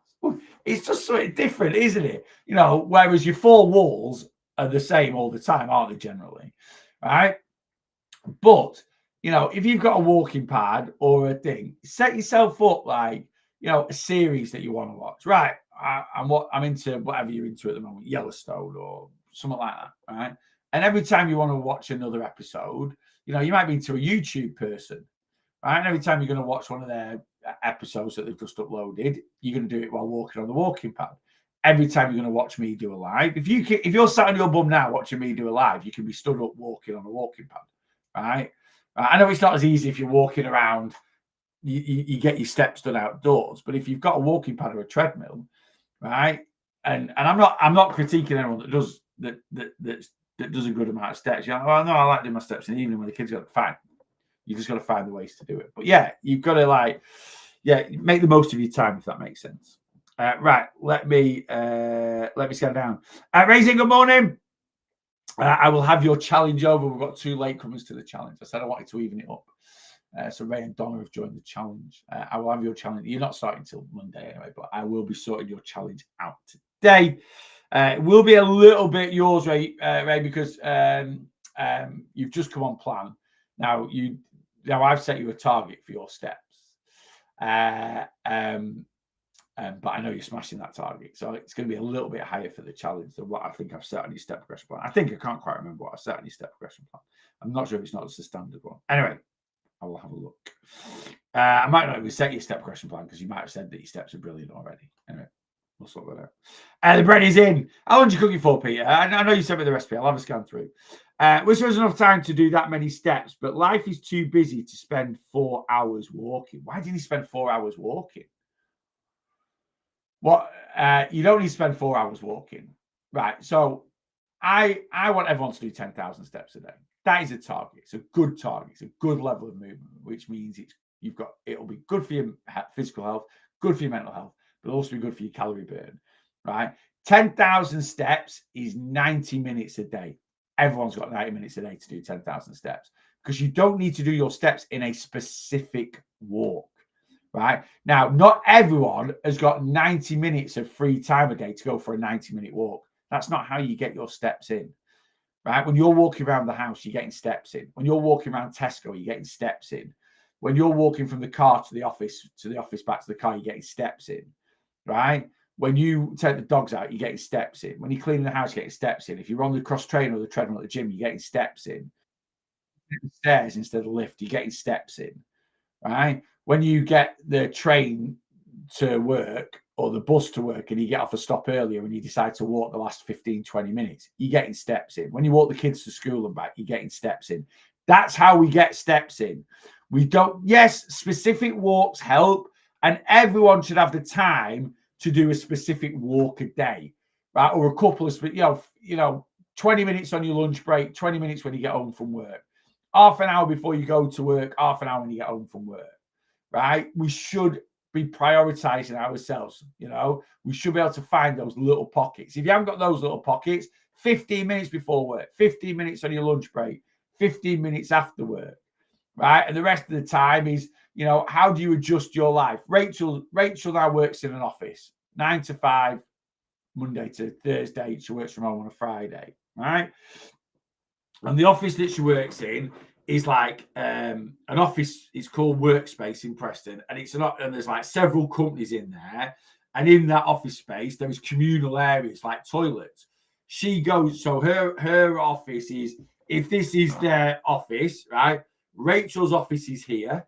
It's just something different, isn't it? You know, whereas your four walls are the same all the time, aren't they, generally? Right? But, you know, if you've got a walking pad or a thing, set yourself up like, you know, a series that you want to watch. Right. I'm into whatever you're into at the moment, Yellowstone or something like that. Right. And every time you want to watch another episode, you know, you might be into a YouTube person. Right. And every time you're going to watch one of their episodes that they've just uploaded, you're going to do it while walking on the walking pad. Every time you're going to watch me do a live, if you're sat on your bum now watching me do a live, you can be stood up walking on a walking pad. Right. I know it's not as easy if you're walking around, you get your steps done outdoors, but if you've got a walking pad or a treadmill, right? And I'm not critiquing anyone that does that does a good amount of steps. You know, well, no, I like doing my steps in the evening when the kids go, fine. You just got to find the ways to do it. But yeah, you've got to make the most of your time, if that makes sense. Right, let me scan down. Raising, good morning. I will have your challenge over. We've got 2 latecomers to the challenge. I said I wanted to even it up. So Ray and Donna have joined the challenge. I will have your challenge. You're not starting till Monday anyway, but I will be sorting your challenge out today. It will be a little bit yours, Ray, because you've just come on plan. Now I've set you a target for your steps. But I know you're smashing that target. So it's going to be a little bit higher for the challenge than what I think I've set on your step progression plan. I can't quite remember what I set on your step progression plan. I'm not sure if it's not just a standard one. Anyway, I will have a look. I might not even set your step progression plan because you might have said that your steps are brilliant already. Anyway, we'll sort that out. The bread is in. How long are you cooking for, Peter? I know you sent me the recipe. I'll have a scan through. Wish there was enough time to do that many steps, but life is too busy to spend 4 hours walking. Why did he spend 4 hours walking? What you don't need to spend 4 hours walking, right? So I want everyone to do 10,000 steps a day. That is a target. It's a good target. It's a good level of movement, which means it'll be good for your physical health, good for your mental health, but also be good for your calorie burn, right? 10,000 steps is 90 minutes a day. Everyone's got 90 minutes a day to do 10,000 steps because you don't need to do your steps in a specific walk. Right now, not everyone has got 90 minutes of free time a day to go for a 90-minute walk. That's not how you get your steps in. Right? When you're walking around the house, you're getting steps in. When you're walking around Tesco, you're getting steps in. When you're walking from the car to the office back to the car, you're getting steps in. Right? When you take the dogs out, you're getting steps in. When you're cleaning the house, you're getting steps in. If you're on the cross trainer or the treadmill at the gym, you're getting steps in. Stairs instead of the lift, you're getting steps in. Right? When you get the train to work or the bus to work and you get off a stop earlier and you decide to walk the last 15, 20 minutes, you're getting steps in. When you walk the kids to school and back, you're getting steps in. That's how we get steps in. Yes, specific walks help, and everyone should have the time to do a specific walk a day, right? Or a couple of, 20 minutes on your lunch break, 20 minutes when you get home from work, half an hour before you go to work, half an hour when you get home from work. Right? We should be prioritizing ourselves. We should be able to find those little pockets. If you haven't got those little pockets, 15 minutes before work, 15 minutes on your lunch break, 15 minutes after work, right? And the rest of the time is, how do you adjust your life? Rachel now works in an office, 9 to 5, Monday to Thursday. She works from home on a Friday, right? And the office that she works in is like an office. It's called Workspace in Preston, and there's like several companies in there. And in that office space, there is communal areas like toilets. So her office is, if this is their office, right? Rachel's office is here,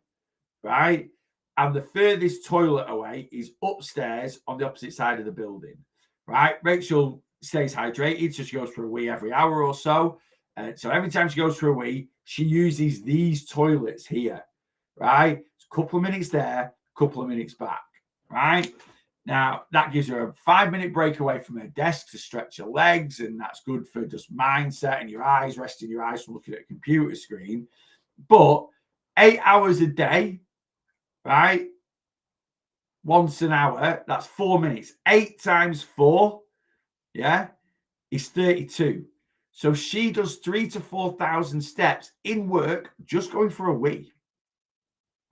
right? And the furthest toilet away is upstairs on the opposite side of the building, right? Rachel stays hydrated, so she goes for a wee every hour or so. So every time she goes for a wee, she uses these toilets here, right? It's a couple of minutes there, a couple of minutes back, right? Now, that gives her a 5-minute break away from her desk to stretch her legs, and that's good for just mindset and your eyes, resting your eyes from looking at a computer screen. But 8 hours a day, right? Once an hour, that's 4 minutes. 8 times 4, is 32. So she does 3,000 to 4,000 steps in work, just going for a wee,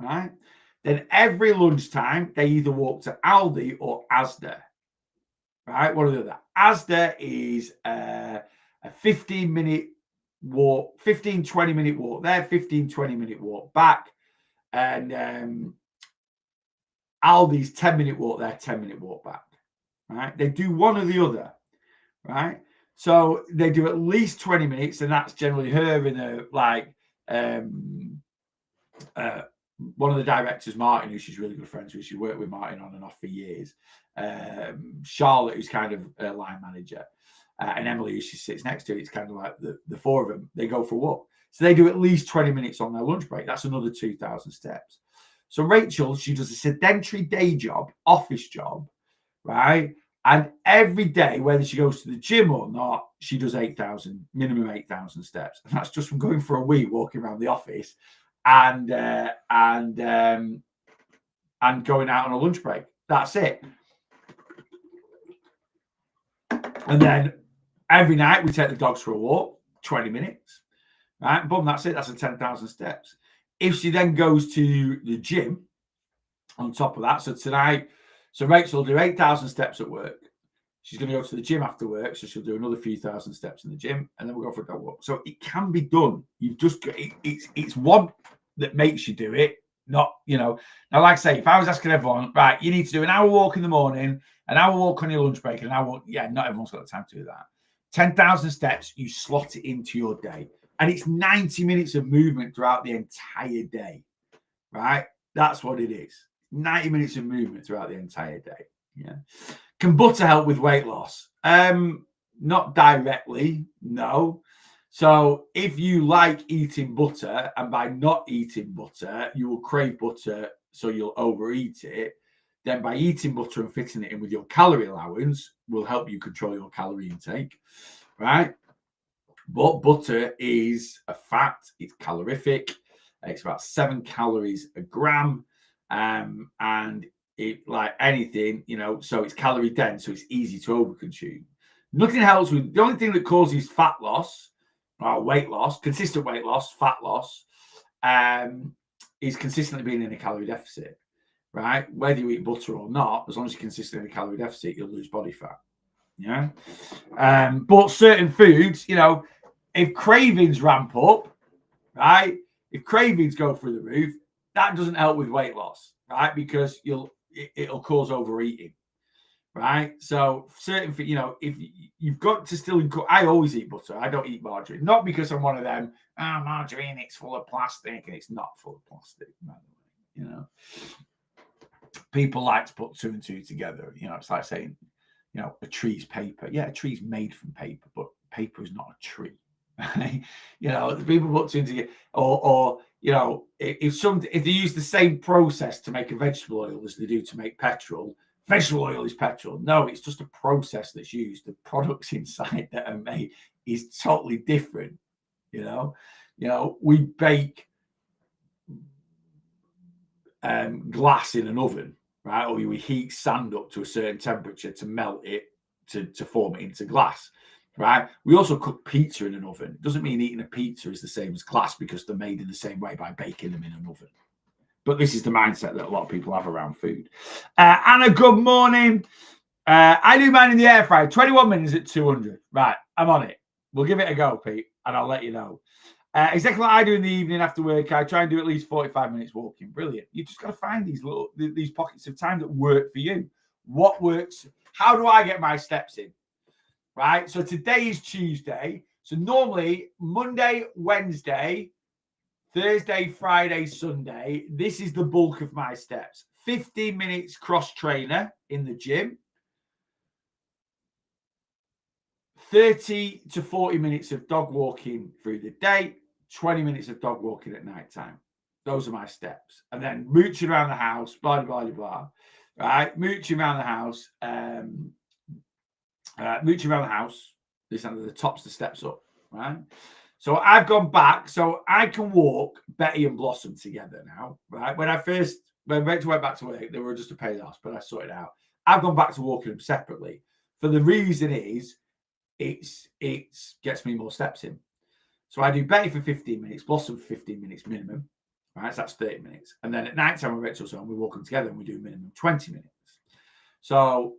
right? Then every lunchtime, they either walk to Aldi or Asda. Right? What are the other? Asda is a 15-minute walk, 15, 20-minute walk there, 15, 20-minute walk back. And Aldi's 10-minute walk there, 10-minute walk back. Right? They do one or the other. Right? So they do at least 20 minutes, and that's generally her and her, like, one of the directors, Martin, who she's really good friends with. She worked with Martin on and off for years. Charlotte, who's kind of a line manager, and Emily, who she sits next to. It's kind of like the four of them. They go for a walk. So they do at least 20 minutes on their lunch break. That's another 2,000 steps. So Rachel, she does a sedentary day job, office job, right? And every day, whether she goes to the gym or not, she does 8,000, minimum 8,000 steps. And that's just from going for a wee, walking around the office, and going out on a lunch break. That's it. And then every night we take the dogs for a walk, 20 minutes. Right? Boom, that's it. That's a 10,000 steps. If she then goes to the gym on top of that, so tonight, so Rachel will do 8,000 steps at work. She's going to go to the gym after work, so she'll do another few thousand steps in the gym, and then we'll go for a dog walk. So it can be done. You've just got it's one that makes you do it, not, Now, like I say, if I was asking everyone, right, you need to do an hour walk in the morning, an hour walk on your lunch break, and an hour walk, not everyone's got the time to do that. 10,000 steps, you slot it into your day. And it's 90 minutes of movement throughout the entire day, right? That's what it is. 90 minutes of movement throughout the entire day. Yeah. Can butter help with weight loss? Not directly, no. So if you like eating butter, and by not eating butter, you will crave butter, so you'll overeat it, then by eating butter and fitting it in with your calorie allowance will help you control your calorie intake, right? But butter is a fat. It's calorific. It's about 7 calories a gram. And it, like anything, so it's calorie dense, so it's easy to overconsume. Nothing helps with, the only thing that causes fat loss or weight loss, consistent weight loss, fat loss, is consistently being in a calorie deficit, right? Whether you eat butter or not, as long as you're consistently in a calorie deficit, you'll lose body fat. Yeah. But certain foods, if cravings ramp up, right? If cravings go through the roof, that doesn't help with weight loss, right? Because it'll cause overeating, right? So certain, if you've got to still, I always eat butter. I don't eat margarine, not because I'm one of them. Margarine, it's full of plastic, and it's not full of plastic. By the way, people like to put two and two together. It's like saying, a tree's paper. Yeah, a tree's made from paper, but paper is not a tree. People put two together, or if they use the same process to make a vegetable oil as they do to make petrol, vegetable oil is petrol. No, it's just a process that's used. The products inside that are made is totally different. We bake glass in an oven, right? Or we heat sand up to a certain temperature to melt it to form it into glass. Right. We also cook pizza in an oven. It doesn't mean eating a pizza is the same as glass, because they're made in the same way by baking them in an oven. But this is the mindset that a lot of people have around food. Anna, good morning. I do mine in the air fryer. 21 minutes at 200. Right. I'm on it. We'll give it a go, Pete, and I'll let you know. Exactly what I do in the evening after work. I try and do at least 45 minutes walking. Brilliant. You just got to find these pockets of time that work for you. What works? How do I get my steps in? Right, so today is Tuesday. So normally Monday, Wednesday, Thursday, Friday, Sunday, this is the bulk of my steps. 15 minutes cross trainer in the gym. 30 to 40 minutes of dog walking through the day. 20 minutes of dog walking at night time. Those are my steps. And then mooching around the house, blah, blah, blah, blah. Right, mooching around the house. Mooching around the house, this under the tops, the steps up, right? So I've gone back, so I can walk Betty and Blossom together now, right? When Rachel went back to work, they were just a payoff, but I sorted it out. I've gone back to walking them separately. For the reason is, it gets me more steps in. So I do Betty for 15 minutes, Blossom for 15 minutes minimum, Right, so that's 30 minutes. And then at night time, we're Rachel's home, we walk them together and we do minimum 20 minutes. So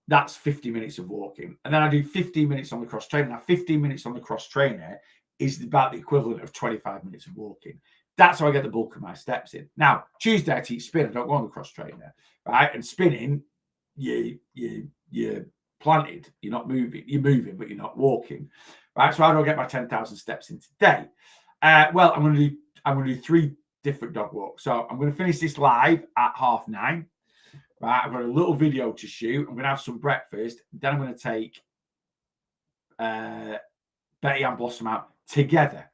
that's 50 minutes of walking. And then I do 15 minutes on the cross trainer. Now, 15 minutes on the cross trainer is about the equivalent of 25 minutes of walking. That's how I get the bulk of my steps in. Now, Tuesday I teach spin. I don't go on the cross trainer, right? And spinning, you're planted. You're not moving. You're moving, but you're not walking, right? So how do I get my 10,000 steps in today? Well, I'm going to do 3 different dog walks. So I'm going to finish this live at 9:30. Right, I've got a little video to shoot. I'm going to have some breakfast. Then I'm going to take Betty and Blossom out together.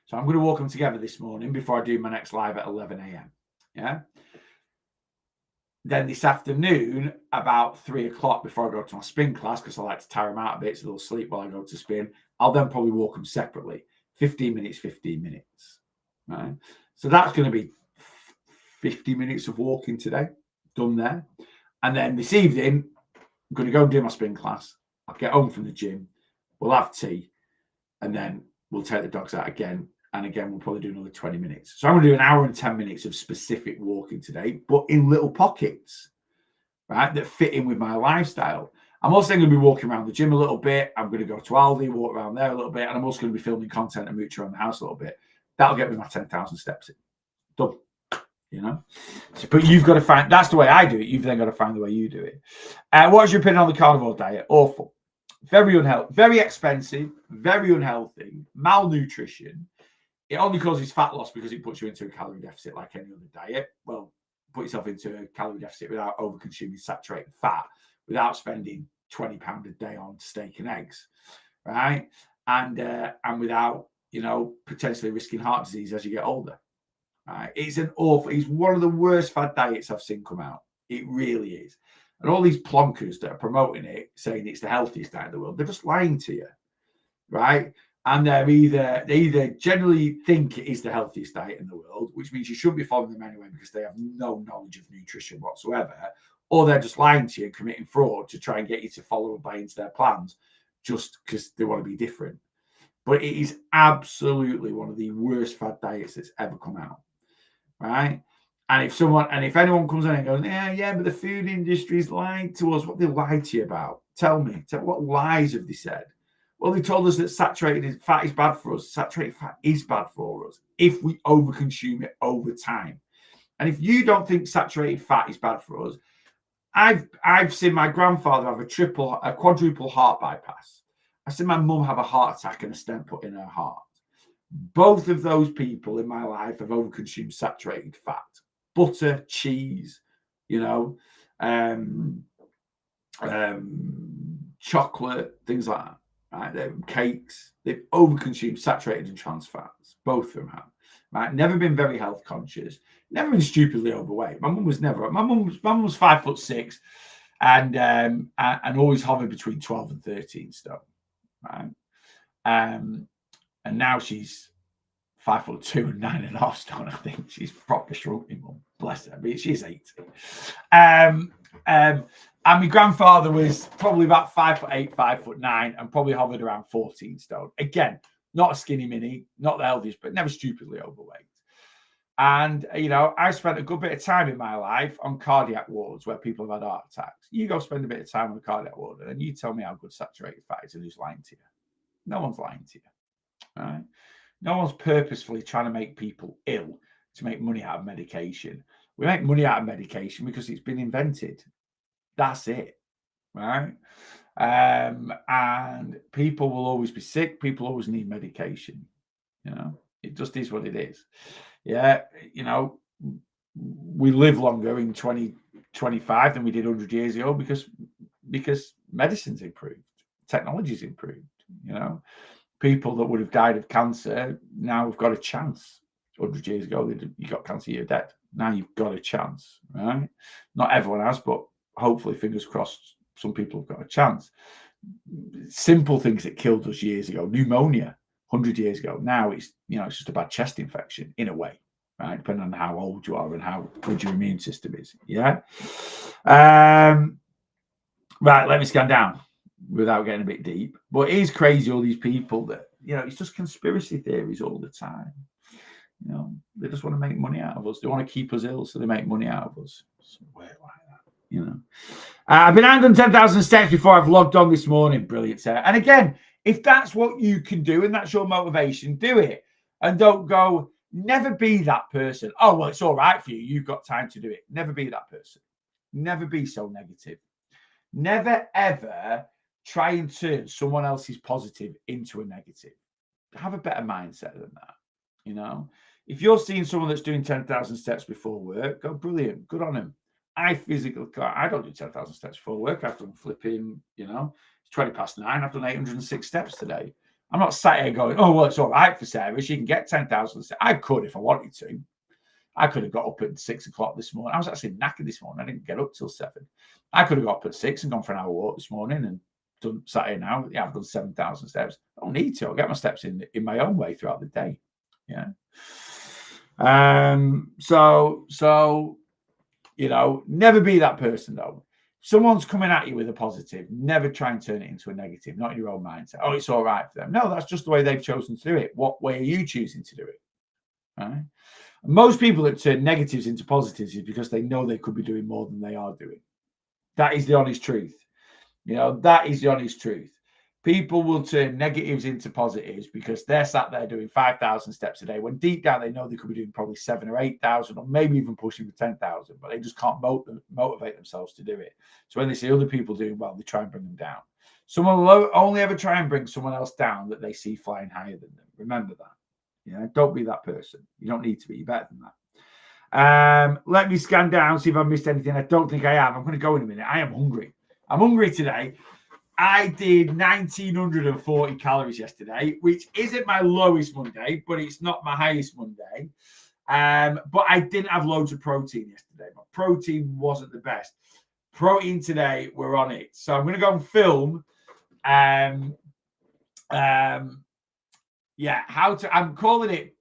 So I'm going to walk them together this morning before I do my next live at 11 a.m. Yeah. Then this afternoon, about 3 o'clock, before I go to my spin class, because I like to tire them out a bit so they'll sleep while I go to spin, I'll then probably walk them separately. 15 minutes, 15 minutes. Right. So that's going to be 50 minutes of walking today. Done there. And then this evening, I'm going to go and do my spin class. I'll get home from the gym. We'll have tea. And then we'll take the dogs out again. And again, we'll probably do another 20 minutes. So I'm going to do an hour and 10 minutes of specific walking today, but in little pockets, right, that fit in with my lifestyle. I'm also going to be walking around the gym a little bit. I'm going to go to Aldi, walk around there a little bit. And I'm also going to be filming content and mooch around the house a little bit. That'll get me my 10,000 steps in. Done. You know, so, but you've got to find, that's the way I do it. You've then got to find the way you do it. What's your opinion on the carnivore diet? Awful, very unhealthy, very expensive, very unhealthy, malnutrition. It only causes fat loss because it puts you into a calorie deficit like any other diet. Well, put yourself into a calorie deficit without over consuming saturated fat, without spending £20 a day on steak and eggs, right? And without, you know, potentially risking heart disease as you get older. It's one of the worst fad diets I've seen come out. It really is. And all these plonkers that are promoting it, saying it's the healthiest diet in the world, they're just lying to you, right? And they either generally think it is the healthiest diet in the world, which means you shouldn't be following them anyway because they have no knowledge of nutrition whatsoever, or they're just lying to you and committing fraud to try and get you to follow and buy into their plans just because they want to be different. But it is absolutely one of the worst fad diets that's ever come out. Right. And if anyone comes in and goes, yeah, but the food industry's lied to us, what they lied to you about? Tell me, what lies have they said? Well, they told us that saturated fat is bad for us. Saturated fat is bad for us if we overconsume it over time. And if you don't think saturated fat is bad for us, I've seen my grandfather have a quadruple heart bypass. I've seen my mum have a heart attack and a stent put in her heart. Both of those people in my life have overconsumed saturated fat, butter, cheese, you know, chocolate, things like that. Right? Cakes. They've overconsumed saturated and trans fats. Both of them have. Right? Never been very health conscious. Never been stupidly overweight. My mum was 5'6", and always hovered between 12 and 13 stone. Right. And now she's 5'2" and 9.5 stone. I think she's proper shrunk, my mum. Bless her. I mean, she's 80. And my grandfather was probably about 5'8", 5'9", and probably hovered around 14 stone. Again, not a skinny mini, not the healthiest, but never stupidly overweight. And, you know, I spent a good bit of time in my life on cardiac wards where people have had heart attacks. You go spend a bit of time on a cardiac ward and you tell me how good saturated fat is and who's lying to you. No one's lying to you. Right? No one's purposefully trying to make people ill to make money out of medication. We make money out of medication because it's been invented. That's it, right? And people will always be sick. People always need medication. You know, it just is what it is. Yeah, you know, we live longer in 2025 than we did 100 years ago because medicine's improved, technology's improved. You know, people that would have died of cancer now have got a chance. 100 years ago, you got cancer, you're dead. Now you've got a chance, right? Not everyone has, but hopefully, fingers crossed, some people have got a chance. Simple things that killed us years ago, pneumonia 100 years ago. Now it's just a bad chest infection in a way, right? Depending on how old you are and how good your immune system is. Yeah. Right. Let me scan down without getting a bit deep. But it is crazy, all these people that, it's just conspiracy theories all the time. You know, they just want to make money out of us. They want to keep us ill, so they make money out of us. Somewhere like that, you know. I've been 110,000 steps before I've logged on this morning. Brilliant, Sarah. And again, if that's what you can do and that's your motivation, do it. And don't go, never be that person. Oh, well, it's all right for you. You've got time to do it. Never be that person. Never be so negative. Never, ever try and turn someone else's positive into a negative. Have a better mindset than that. You know, if you're seeing someone that's doing 10,000 steps before work, go, brilliant, good on him. I don't do 10,000 steps before work. I've done flipping, you know, it's 20 past 9. I've done 806 steps today. I'm not sat here going, oh, well, it's all right for Sarah. She can get 10,000 steps. I could if I wanted to. I could have got up at 6 o'clock this morning. I was actually knackered this morning. I didn't get up till 7. I could have got up at 6 and gone for an hour walk this morning and sat here now. Yeah, I've done 7,000 steps. I don't need to. I'll get my steps in my own way throughout the day. Yeah. So you know, never be that person though. Someone's coming at you with a positive, never try and turn it into a negative, not in your own mindset. Oh, it's all right for them. No, that's just the way they've chosen to do it. What way are you choosing to do it? Right? Most people that turn negatives into positives is because they know they could be doing more than they are doing. That is the honest truth. You know, that is the honest truth. People will turn negatives into positives because they're sat there doing 5,000 steps a day when deep down they know they could be doing probably 7 or 8,000 or maybe even pushing for 10,000, but they just can't motivate themselves to do it. So when they see other people doing well, they try and bring them down. Someone will only ever try and bring someone else down that they see flying higher than them. Remember that. You know, don't be that person. You don't need to be. You're better than that. Let me scan down, see if I've missed anything. I don't think I have. I'm going to go in a minute. I am hungry. I'm hungry today. I did 1,940 calories yesterday, which isn't my lowest Monday, but it's not my highest Monday. But I didn't have loads of protein yesterday. My protein wasn't the best. Protein today, we're on it. So I'm going to go and film. I'm calling it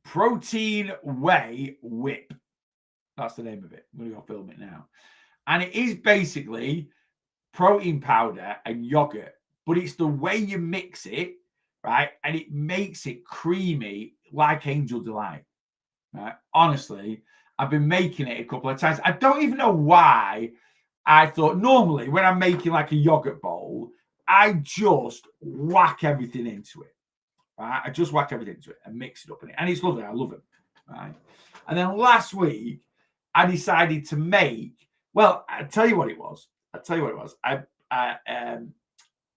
Protein Whey Whip. That's the name of it. I'm going to go film it now. And it is basically protein powder and yogurt, but it's the way you mix it, right? And it makes it creamy like Angel Delight, right? Honestly, I've been making it a couple of times. I don't even know why I thought normally when I'm making like a yogurt bowl, I just whack everything into it, right? I just whack everything into it and mix it up in it. And it's lovely. I love it, right? And then last week, I decided to make, well, I'll tell you what it was.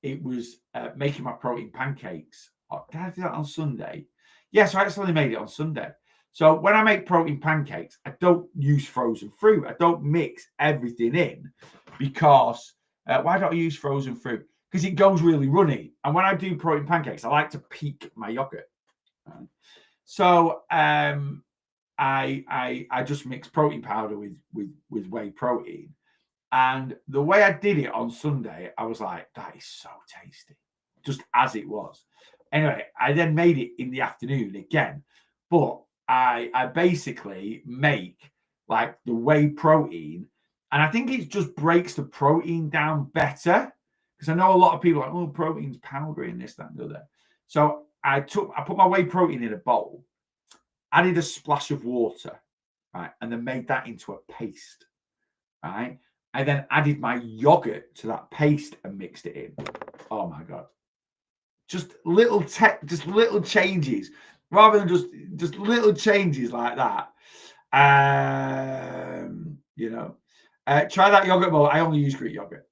It was making my protein pancakes. Did I do that on Sunday? Yes, I actually made it on Sunday. So when I make protein pancakes, I don't use frozen fruit. I don't mix everything in because why don't I use frozen fruit? Because it goes really runny. And when I do protein pancakes, I like to peak my yogurt. So I just mix protein powder with whey protein. And the way I did it on Sunday, I was like, that is so tasty, just as it was. Anyway, I then made it in the afternoon again, but I basically make like the whey protein, and I think it just breaks the protein down better because I know a lot of people are like, oh, protein's powdery and this, that, and the other. So I put my whey protein in a bowl, added a splash of water, right, and then made that into a paste, right. I then added my yogurt to that paste and mixed it in. Oh my God. Just little changes rather than just little changes like that. Try that yogurt bowl. I only use Greek yogurt.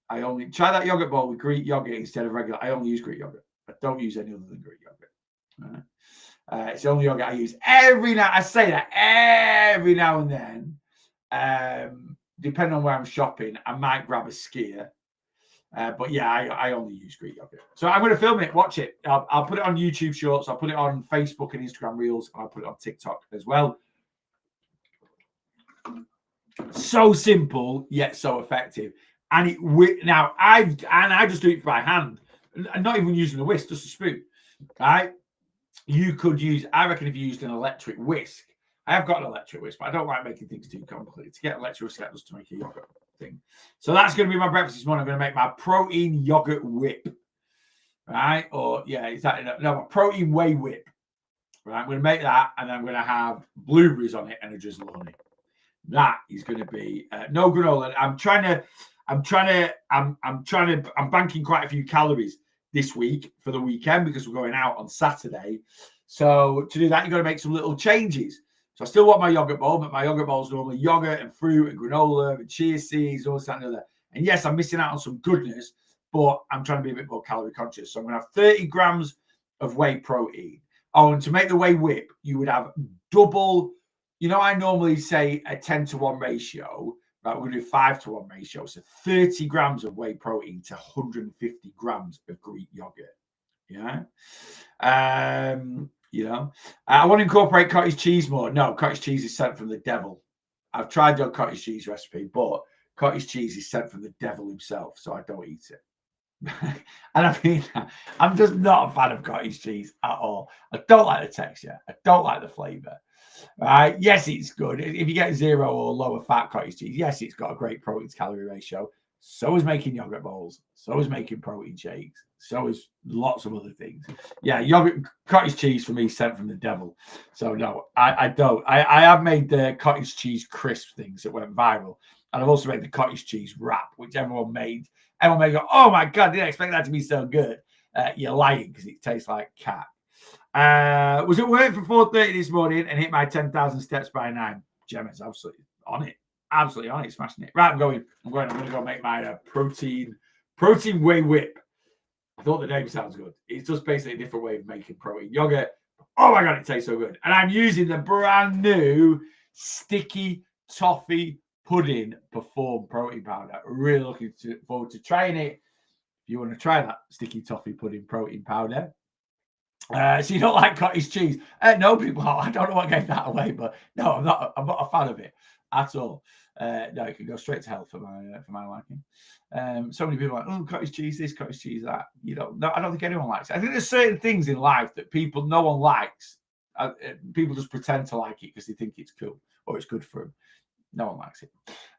Try that yogurt bowl with Greek yogurt instead of regular. I only use Greek yogurt. I don't use any other than Greek yogurt. It's the only yogurt I use every now. I say that every now and then. Depending on where I'm shopping, I might grab a skier. But yeah, I only use Greek yogurt. So I'm going to film it, watch it. I'll put it on YouTube Shorts. I'll put it on Facebook and Instagram Reels. And I'll put it on TikTok as well. So simple, yet so effective. And I just do it by hand. I'm not even using a whisk, just a spoon. Right? You could use, I reckon if you used an electric whisk, I have got an electric whisk, but I don't like making things too complicated. To get an electric whisk, just to make a yogurt thing. So that's going to be my breakfast this morning. I'm going to make my protein yogurt whip, right? Or yeah, is that no? My protein whey whip. Right, I'm going to make that, and I'm going to have blueberries on it and a drizzle of honey. That is going to be no granola. I'm banking quite a few calories this week for the weekend because we're going out on Saturday. So to do that, you've got to make some little changes. So I still want my yogurt bowl, but my yogurt bowl is normally yogurt and fruit and granola and chia seeds, all that and other. And yes, I'm missing out on some goodness, but I'm trying to be a bit more calorie conscious. So I'm going to have 30 grams of whey protein. Oh, and to make the whey whip, you would have double. You know, I normally say a 10-to-1 ratio. Right, we're going to do 5-to-1 ratio. So 30 grams of whey protein to 150 grams of Greek yogurt. Yeah. You know, I want to incorporate cottage cheese more. No, cottage cheese is sent from the devil. I've tried your cottage cheese recipe, but cottage cheese is sent from the devil himself, so I don't eat it. And I mean, I'm just not a fan of cottage cheese at all. I don't like the texture. I don't like the flavor. Right? Yes, it's good. If you get 0 or lower fat cottage cheese, yes, it's got a great protein to calorie ratio. So is making yogurt bowls. So is making protein shakes. So is lots of other things. Yeah, yogurt, cottage cheese for me sent from the devil. So no, I don't. I have made the cottage cheese crisp things that went viral. And I've also made the cottage cheese wrap, which everyone made. Everyone may go, oh my God, didn't expect that to be so good. You're lying because it tastes like cat. Was at work for 4:30 this morning and hit my 10,000 steps by 9. Gemma's absolutely on it. Absolutely on it, smashing it. Right, I'm going to go make my protein whey whip. I thought the name sounds good. It's just basically a different way of making protein yogurt. Oh my God, it tastes so good. And I'm using the brand new sticky toffee pudding Perform protein powder. Really looking forward to trying it. If you want to try that sticky toffee pudding protein powder. So you don't like cottage cheese? No, people. I don't know what gave that away, but no, I'm not a fan of it at all. No, it can go straight to hell for my liking. So many people are like, oh, cottage cheese this, cottage cheese that. You know, no, I don't think anyone likes it. I think there's certain things in life that no one likes. People just pretend to like it because they think it's cool or it's good for them. No one likes it.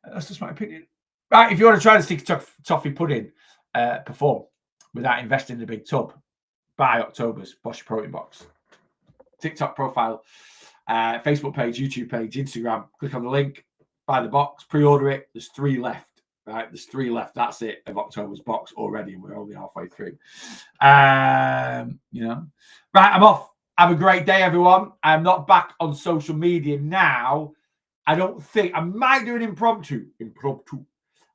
That's just my opinion. Right, if you want to try the sticky toffee pudding, Perform without investing in a big tub, buy October's Bosch Protein Box. TikTok profile, Facebook page, YouTube page, Instagram. Click on the link, buy the box, pre-order it. There's 3 left, right? There's 3 left. That's it of October's box already. We're only halfway through. You know. Right, I'm off. Have a great day, everyone. I'm not back on social media now. I don't think. I might do an impromptu.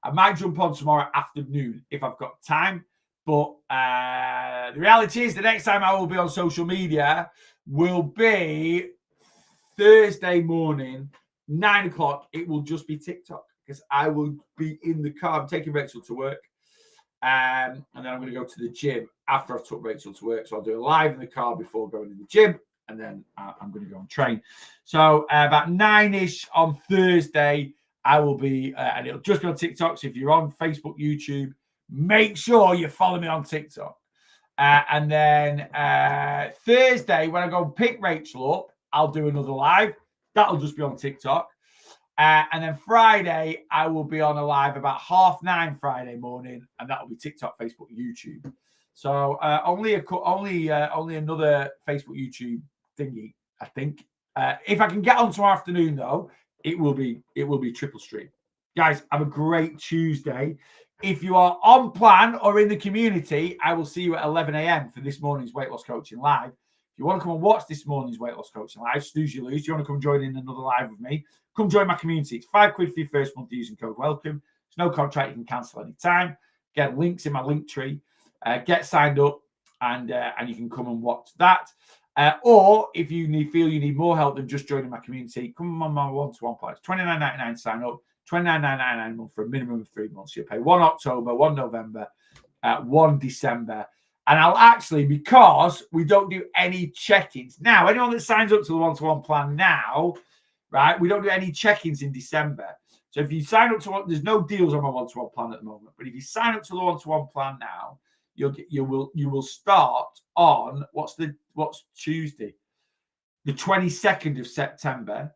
I might jump on tomorrow afternoon if I've got time. But the reality is the next time I will be on social media will be Thursday morning, 9 o'clock. It will just be TikTok because I will be in the car. I'm taking Rachel to work. And then I'm going to go to the gym after I've took Rachel to work. So I'll do a live in the car before going to the gym. And then I'm going to go and train. So about 9-ish on Thursday, I will be, and it'll just be on TikTok. So if you're on Facebook, YouTube, make sure you follow me on TikTok. And then Thursday, when I go pick Rachel up, I'll do another live. That'll just be on TikTok. And then Friday, I will be on a live about 9:30 Friday morning, and that'll be TikTok, Facebook, YouTube. So only another Facebook, YouTube thingy, I think. If I can get on tomorrow afternoon, though, it will be triple stream. Guys, have a great Tuesday. If you are on plan or in the community, I will see you at 11 a.m. for this morning's Weight Loss Coaching Live. If you want to come and watch this morning's Weight Loss Coaching Live, snooze you lose. You want to come join in another live with me, come join my community. It's £5 for your first month using code WELCOME. There's no contract. You can cancel any time. Get links in my link tree. Get signed up, and you can come and watch that. Or if you feel you need more help than just joining my community, come on my one-to-one plan. It's $29.99 sign up, $29.99 a month for a minimum of 3 months. You'll pay 1 October, 1 November, 1 December. And I'll actually, because we don't do any check-ins. Now, anyone that signs up to the one-to-one plan now, right, we don't do any check-ins in December. So if you sign up to one, there's no deals on my one-to-one plan at the moment. But if you sign up to the one-to-one plan now, you will start on what's Tuesday, the 22nd of September,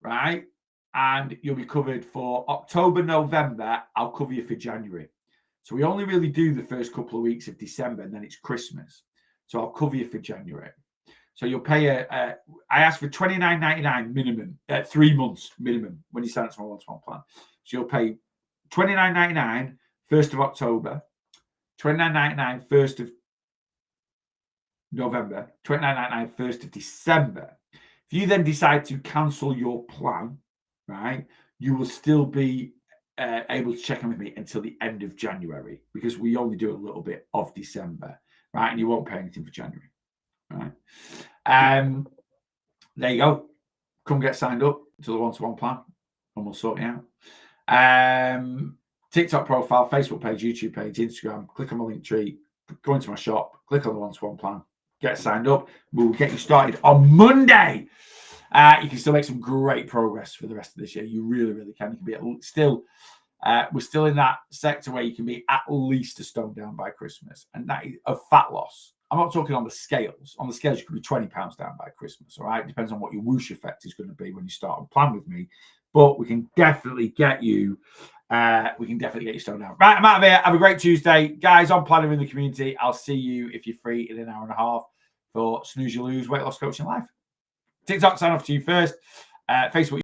right? And you'll be covered for October, November. I'll cover you for January. So we only really do the first couple of weeks of December, and then it's Christmas. So I'll cover you for January. So you'll pay I asked for $29.99 minimum, 3 months minimum when you sign up to my one-to-one plan. So you'll pay $29.99 1st of October, $29.99 1st of November, $29.99 1st of December. If you then decide to cancel your plan, right, you will still be able to check in with me until the end of January, because we only do a little bit of December, right? And you won't pay anything for January, right? There you go. Come get signed up to the one-to-one plan and we'll sort you out. TikTok profile, Facebook page, YouTube page, Instagram. Click on the link tree, go into my shop, click on the one-to-one plan, get signed up. We'll get you started on Monday. You can still make some great progress for the rest of this year. You really, really can. You can be we're still in that sector where you can be at least a stone down by Christmas, and that is a fat loss. I'm not talking on the scales. On the scales, you could be 20 pounds down by Christmas. All right, depends on what your whoosh effect is going to be when you start on plan with me. But we can definitely get you. We can definitely get you stone down. Right, I'm out of here. Have a great Tuesday, guys. On Planner in the Community. I'll see you if you're free in an hour and a half for Snooze You Lose Weight Loss Coaching Live. TikTok, sign off to you first. Facebook.